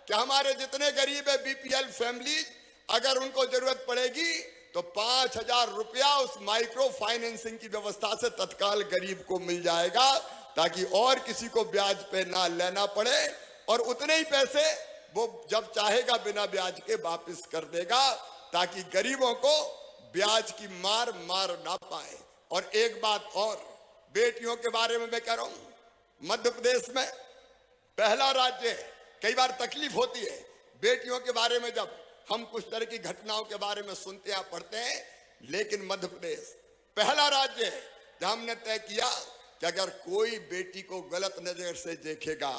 कि हमारे जितने गरीब है बीपीएल फैमिली, अगर उनको जरूरत पड़ेगी तो 5,000 रुपया उस माइक्रो फाइनेंसिंग की व्यवस्था से तत्काल गरीब को मिल जाएगा, ताकि और किसी को ब्याज पे ना लेना पड़े, और उतने ही पैसे वो जब चाहेगा बिना ब्याज के वापस कर देगा, ताकि गरीबों को ब्याज की मार ना पाए। और एक बात और, बेटियों के बारे में मैं कह रहा हूं, मध्य प्रदेश में पहला राज्य है। कई बार तकलीफ होती है बेटियों के बारे में जब हम कुछ तरह की घटनाओं के बारे में सुनते हैं, पढ़ते हैं, लेकिन मध्य प्रदेश पहला राज्य है जहां हमने तय किया कि अगर कोई बेटी को गलत नजर से देखेगा,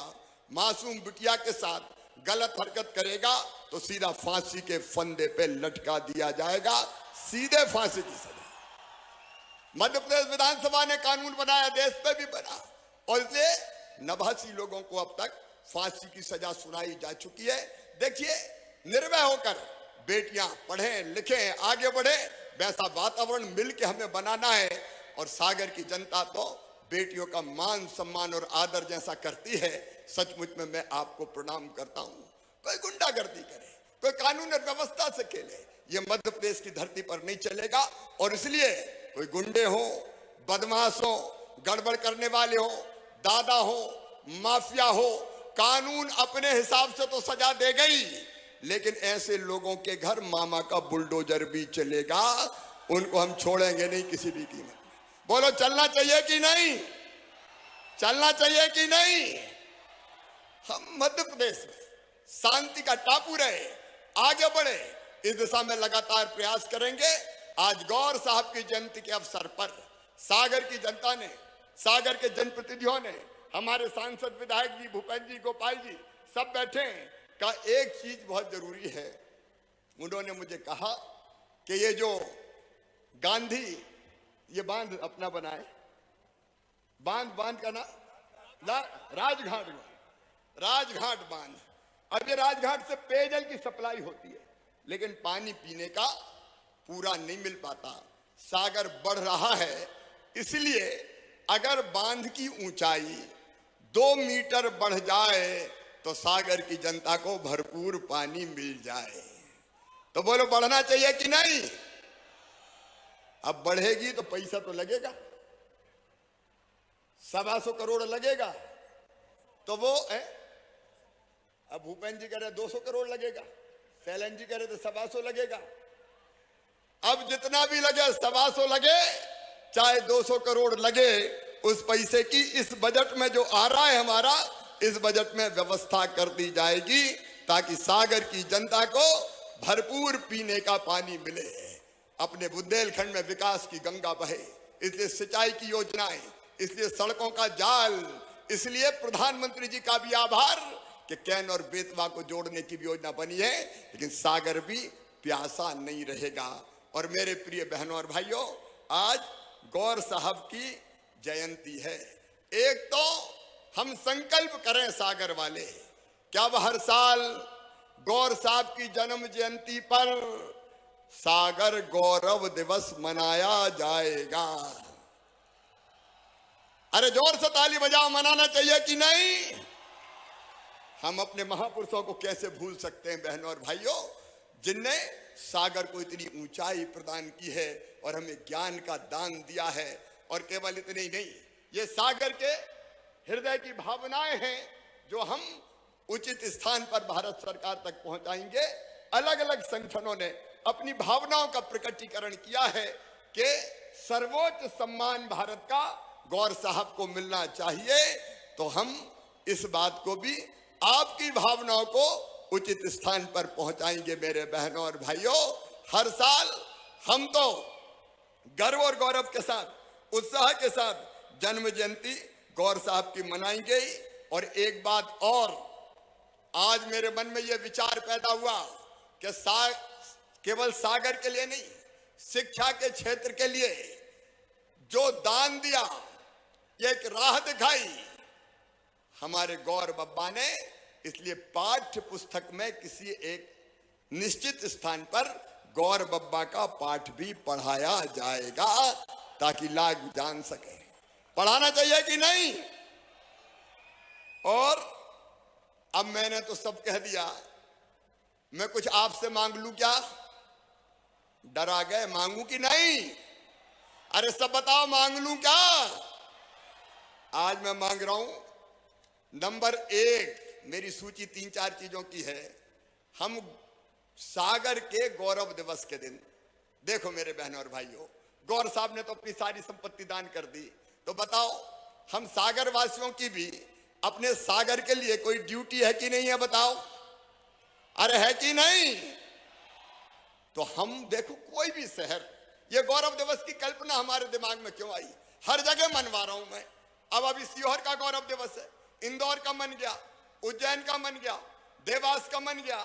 मासूम बिटिया के साथ गलत हरकत करेगा, तो सीधा फांसी के फंदे पे लटका दिया जाएगा, सीधे फांसी की सजा। मध्य प्रदेश विधानसभा ने कानून बनाया, देश पे भी बना, और इसलिए 89 लोगों को अब तक फांसी की सजा सुनाई जा चुकी है। देखिए, निर्भय होकर बेटियां पढ़ें लिखें आगे बढ़े, वैसा वातावरण मिलके हमें बनाना है। और सागर की जनता तो बेटियों का मान सम्मान और आदर जैसा करती है, सचमुच में मैं आपको प्रणाम करता हूं। कोई गुंडागर्दी करे, कोई कानून और व्यवस्था से खेले, ये मध्य प्रदेश की धरती पर नहीं चलेगा। और इसलिए कोई गुंडे हो, बदमाश हो, गड़बड़ करने वाले हो, दादा हो, माफिया हो, कानून अपने हिसाब से तो सजा देगा ही, लेकिन ऐसे लोगों के घर मामा का बुलडोजर भी चलेगा। उनको हम छोड़ेंगे नहीं किसी भी कीमत में। बोलो, चलना चाहिए कि नहीं? चलना चाहिए कि नहीं? हम मध्य प्रदेश में शांति का टापू रहे, आगे बढ़े, इस दिशा में लगातार प्रयास करेंगे। आज गौर साहब की जयंती के अवसर पर सागर की जनता ने, सागर के जनप्रतिनिधियों ने, हमारे सांसद विधायक जी, भूपेंद्र जी, गोपाल जी सब बैठे हैं। का एक चीज बहुत जरूरी है, उन्होंने मुझे कहा कि ये जो गांधी ये बांध अपना बनाए, बांध का नाम राजघाट बांध। अब ये राजघाट से पेयजल की सप्लाई होती है, लेकिन पानी पीने का पूरा नहीं मिल पाता। सागर बढ़ रहा है, इसलिए अगर बांध की ऊंचाई 2 मीटर बढ़ जाए तो सागर की जनता को भरपूर पानी मिल जाए। तो बोलो, बढ़ना चाहिए कि नहीं? अब बढ़ेगी तो पैसा तो लगेगा, 125 करोड़ लगेगा। तो वो अब भूपेंद्र जी कह रहे 200 करोड़ लगेगा, शैलन जी कह रहे तो 125 लगेगा। अब जितना भी लगे, 125 लगे चाहे 200 करोड़ लगे, उस पैसे की इस बजट में जो आ रहा है हमारा, इस बजट में व्यवस्था कर दी जाएगी ताकि सागर की जनता को भरपूर पीने का पानी मिले, अपने बुंदेलखंड में विकास की गंगा बहे। इसलिए सिंचाई की योजनाएं, इसलिए सड़कों का जाल, इसलिए प्रधानमंत्री जी का भी आभार कि कैन और बेतवा को जोड़ने की भी योजना बनी है, लेकिन सागर भी प्यासा नहीं रहेगा। और मेरे प्रिय बहनों और भाइयों, आज गौर साहब की जयंती है। एक तो हम संकल्प करें सागर वाले, क्या अब हर साल गौर साहब की जन्म जयंती पर सागर गौरव दिवस मनाया जाएगा? अरे जोर से ताली बजाओ, मनाना चाहिए कि नहीं? हम अपने महापुरुषों को कैसे भूल सकते हैं बहनों और भाइयों, जिनने सागर को इतनी ऊंचाई प्रदान की है और हमें ज्ञान का दान दिया है। और केवल इतने ही नहीं, ये सागर के हृदय की भावनाएं हैं जो हम उचित स्थान पर भारत सरकार तक पहुंचाएंगे। अलग अलग संगठनों ने अपनी भावनाओं का प्रकटीकरण किया है कि सर्वोच्च सम्मान भारत का गौर साहब को मिलना चाहिए। तो हम इस बात को भी, आपकी भावनाओं को उचित स्थान पर पहुंचाएंगे मेरे बहनों और भाइयों। हर साल हम तो गर्व और गौरव के साथ, उत्साह के साथ जन्म जयंती गौर साहब की मनाएंगे ही। और एक बात और, आज मेरे मन में यह विचार पैदा हुआ कि केवल सागर के लिए नहीं, शिक्षा के क्षेत्र के लिए जो दान दिया, एक राह दिखाई हमारे गौर बब्बा ने, इसलिए पाठ्य पुस्तक में किसी एक निश्चित स्थान पर गौर बब्बा का पाठ भी पढ़ाया जाएगा ताकि लोग जान सके। पढ़ाना चाहिए कि नहीं? और अब मैंने तो सब कह दिया, मैं कुछ आपसे मांग लूं क्या? डरा गए? मांगू कि नहीं? अरे सब बताओ, मांग लूं क्या? आज मैं मांग रहा हूं, नंबर 1 मेरी सूची 3-4 चीजों की है। हम सागर के गौरव दिवस के दिन, देखो मेरे बहनों और भाइयों, गौर साहब ने तो अपनी सारी संपत्ति दान कर दी, तो बताओ हम सागर वासियों की भी अपने सागर के लिए कोई ड्यूटी है कि नहीं है? बताओ, अरे है कि नहीं? तो हम देखो, कोई भी शहर, ये गौरव दिवस की कल्पना हमारे दिमाग में क्यों आई? हर जगह मनवा रहा हूं मैं। अब अभी सीहोर का गौरव दिवस है, इंदौर का मन गया, उज्जैन का मन गया, देवास का मन गया,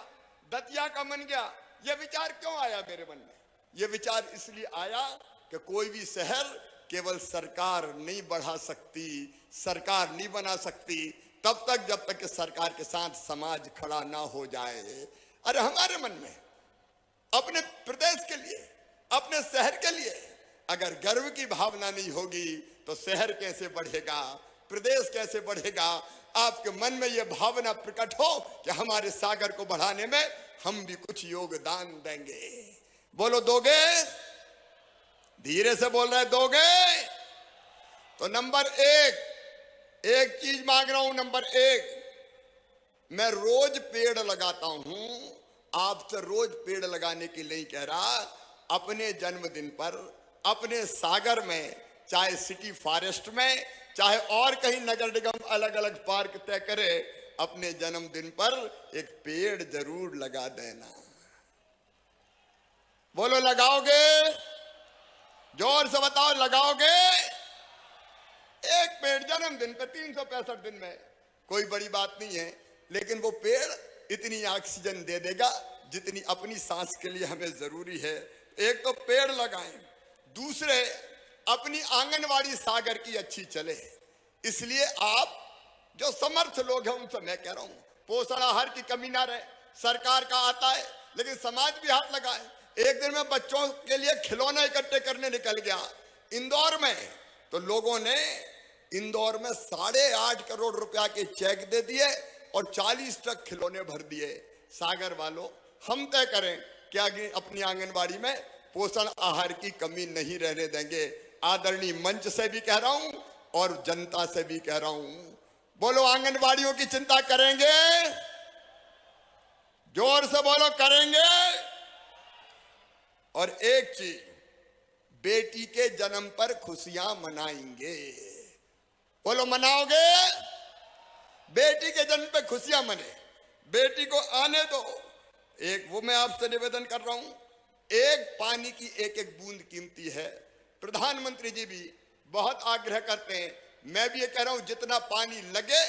दतिया का मन गया। यह विचार क्यों आया मेरे मन में? यह विचार इसलिए आया कि कोई भी शहर केवल सरकार नहीं बढ़ा सकती, सरकार नहीं बना सकती, तब तक जब तक कि सरकार के साथ समाज खड़ा ना हो जाए। अरे हमारे मन में अपने प्रदेश के लिए, अपने शहर के लिए अगर गर्व की भावना नहीं होगी तो शहर कैसे बढ़ेगा, प्रदेश कैसे बढ़ेगा। आपके मन में यह भावना प्रकट हो कि हमारे सागर को बढ़ाने में हम भी कुछ योगदान देंगे। बोलो दोगे? धीरे से बोल रहे दोगे? तो नंबर एक चीज मांग रहा हूं। नंबर एक, मैं रोज पेड़ लगाता हूं, आपसे रोज पेड़ लगाने के लिए कह रहा। अपने जन्मदिन पर अपने सागर में, चाहे सिटी फॉरेस्ट में, चाहे और कहीं नगर निगम अलग अलग पार्क तय करे, अपने जन्मदिन पर एक पेड़ जरूर लगा देना। बोलो लगाओगे? जोर से बताओ लगाओगे? एक पेड़ जन्मदिन पे 365 दिन में, कोई बड़ी बात नहीं है, लेकिन वो पेड़ इतनी ऑक्सीजन दे देगा जितनी अपनी सांस के लिए हमें जरूरी है। एक तो पेड़ लगाएं, दूसरे अपनी आंगनवाड़ी सागर की अच्छी चले। इसलिए आप जो समर्थ लोग हैं उनसे मैं कह रहा हूं, पोषण आहार की कमी ना रहे। सरकार का आता है लेकिन समाज भी हाथ लगाए। एक दिन में बच्चों के लिए खिलौने इकट्ठे करने निकल गया इंदौर में, तो लोगों ने इंदौर में 8.5 करोड़ रुपया के चेक दे दिए और 40 ट्रक खिलौने भर दिए। सागर वालों, हम तय करें कि आगे अपनी आंगनबाड़ी में पोषण आहार की कमी नहीं रहने देंगे। आदरणीय मंच से भी कह रहा हूं और जनता से भी कह रहा हूं, बोलो आंगनबाड़ियों की चिंता करेंगे? जोर से बोलो करेंगे। और एक चीज, बेटी के जन्म पर खुशियां मनाएंगे। बोलो मनाओगे? बेटी के जन्म पे खुशियां मने, बेटी को आने दो। एक वो मैं आपसे निवेदन कर रहा हूं, एक पानी की एक एक बूंद कीमती है। प्रधानमंत्री जी भी बहुत आग्रह करते हैं, मैं भी ये कह रहा हूं, जितना पानी लगे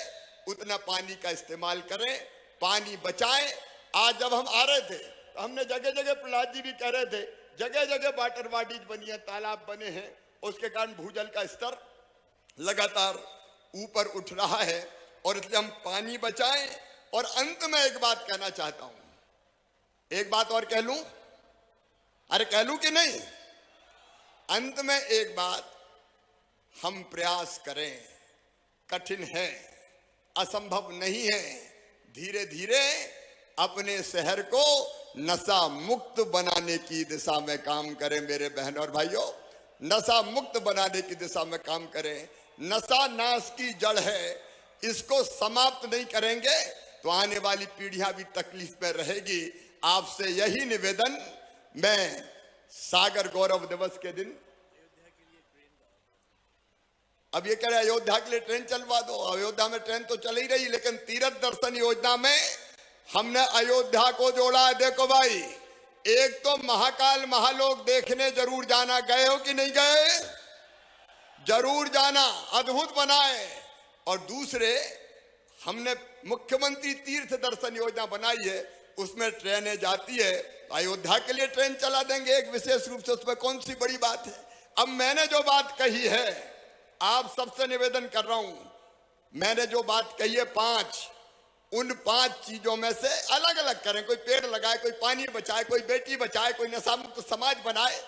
उतना पानी का इस्तेमाल करें, पानी बचाएं। आज जब हम आ रहे थे तो हमने जगह जगह, प्रहलाद जी भी कह रहे थे, जगह जगह वाटर बॉडीज बनी है, तालाब बने हैं, उसके कारण भूजल का स्तर लगातार ऊपर उठ रहा है और इसलिए हम पानी बचाएं। और अंत में एक बात कहना चाहता हूं, एक बात और कह लूं? अरे कह लूं कि नहीं? अंत में एक बात, हम प्रयास करें, कठिन है, असंभव नहीं है, धीरे धीरे अपने शहर को नशा मुक्त बनाने की दिशा में काम करें। मेरे बहन और भाइयों, नशा मुक्त बनाने की दिशा में काम करें। नशा नाश की जड़ है, इसको समाप्त नहीं करेंगे तो आने वाली पीढ़ियां भी तकलीफ में रहेगी। आपसे यही निवेदन, मैं सागर गौरव दिवस के दिन, अब ये कह रहे अयोध्या के लिए ट्रेन चलवा दो। अयोध्या में ट्रेन तो चल ही रही, लेकिन तीर्थ दर्शन योजना में हमने अयोध्या को जोड़ा है। देखो भाई, एक तो महाकाल महालोक देखने जरूर जाना, गए हो कि नहीं गए? जरूर जाना, अद्भुत बनाए। और दूसरे, हमने मुख्यमंत्री तीर्थ दर्शन योजना बनाई है, उसमें ट्रेनें जाती है, अयोध्या के लिए ट्रेन चला देंगे एक विशेष रूप से, उसमें कौन सी बड़ी बात है। अब मैंने जो बात कही है, आप सबसे निवेदन कर रहा हूं, मैंने जो बात कही है 5, उन 5 चीजों में से अलग अलग करें। कोई पेड़ लगाए, कोई पानी बचाए, कोई बेटी बचाए, कोई नशा मुक्त समाज बनाए,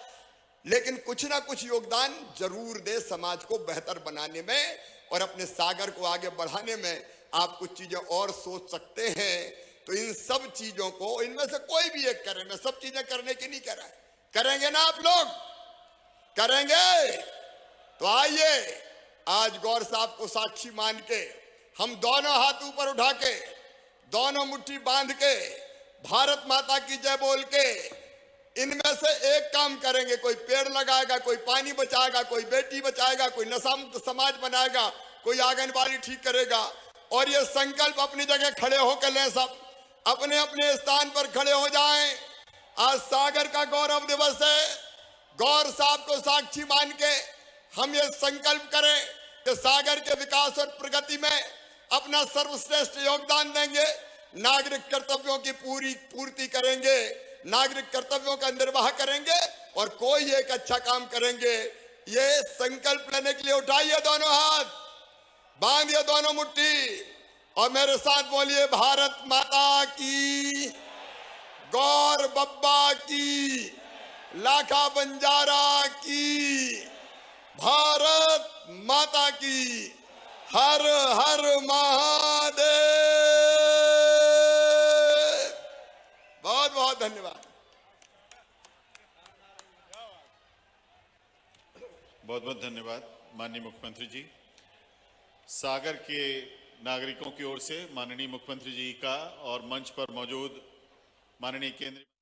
लेकिन कुछ ना कुछ योगदान जरूर दे समाज को बेहतर बनाने में और अपने सागर को आगे बढ़ाने में। आप कुछ चीजें और सोच सकते हैं, तो इन सब चीजों को, इनमें से कोई भी एक करें। मैं सब चीजें करने की नहीं कह रहा, करेंगे ना आप लोग? करेंगे? तो आइए आज गौर साहब को साक्षी मान के, हम दोनों हाथ ऊपर उठा के, दोनों मुट्ठी बांध के, भारत माता की जय बोल के, इनमें से एक काम करेंगे। कोई पेड़ लगाएगा, कोई पानी बचाएगा, कोई बेटी बचाएगा, कोई नशा मुक्त समाज बनाएगा, कोई आंगनबाड़ी ठीक करेगा। और ये संकल्प अपनी जगह खड़े होकर लें, सब अपने अपने स्थान पर खड़े हो जाएं। आज सागर का गौरव दिवस है, गौर साहब को साक्षी मान के हम ये संकल्प करें कि सागर के विकास और प्रगति में अपना सर्वश्रेष्ठ योगदान देंगे, नागरिक कर्तव्यों की पूर्ति करेंगे, नागरिक कर्तव्यों का निर्वाह करेंगे और कोई एक अच्छा काम करेंगे। ये संकल्प लेने के लिए उठाइए दोनों हाथ, बांधिए दोनों मुट्ठी, और मेरे साथ बोलिए भारत माता की, गौर बब्बा की, लाखा बंजारा की, भारत माता की, हर हर महादेव। बहुत बहुत धन्यवाद।
बहुत बहुत धन्यवाद माननीय मुख्यमंत्री जी। सागर के नागरिकों की ओर से माननीय मुख्यमंत्री जी का और मंच पर मौजूद माननीय केंद्रीय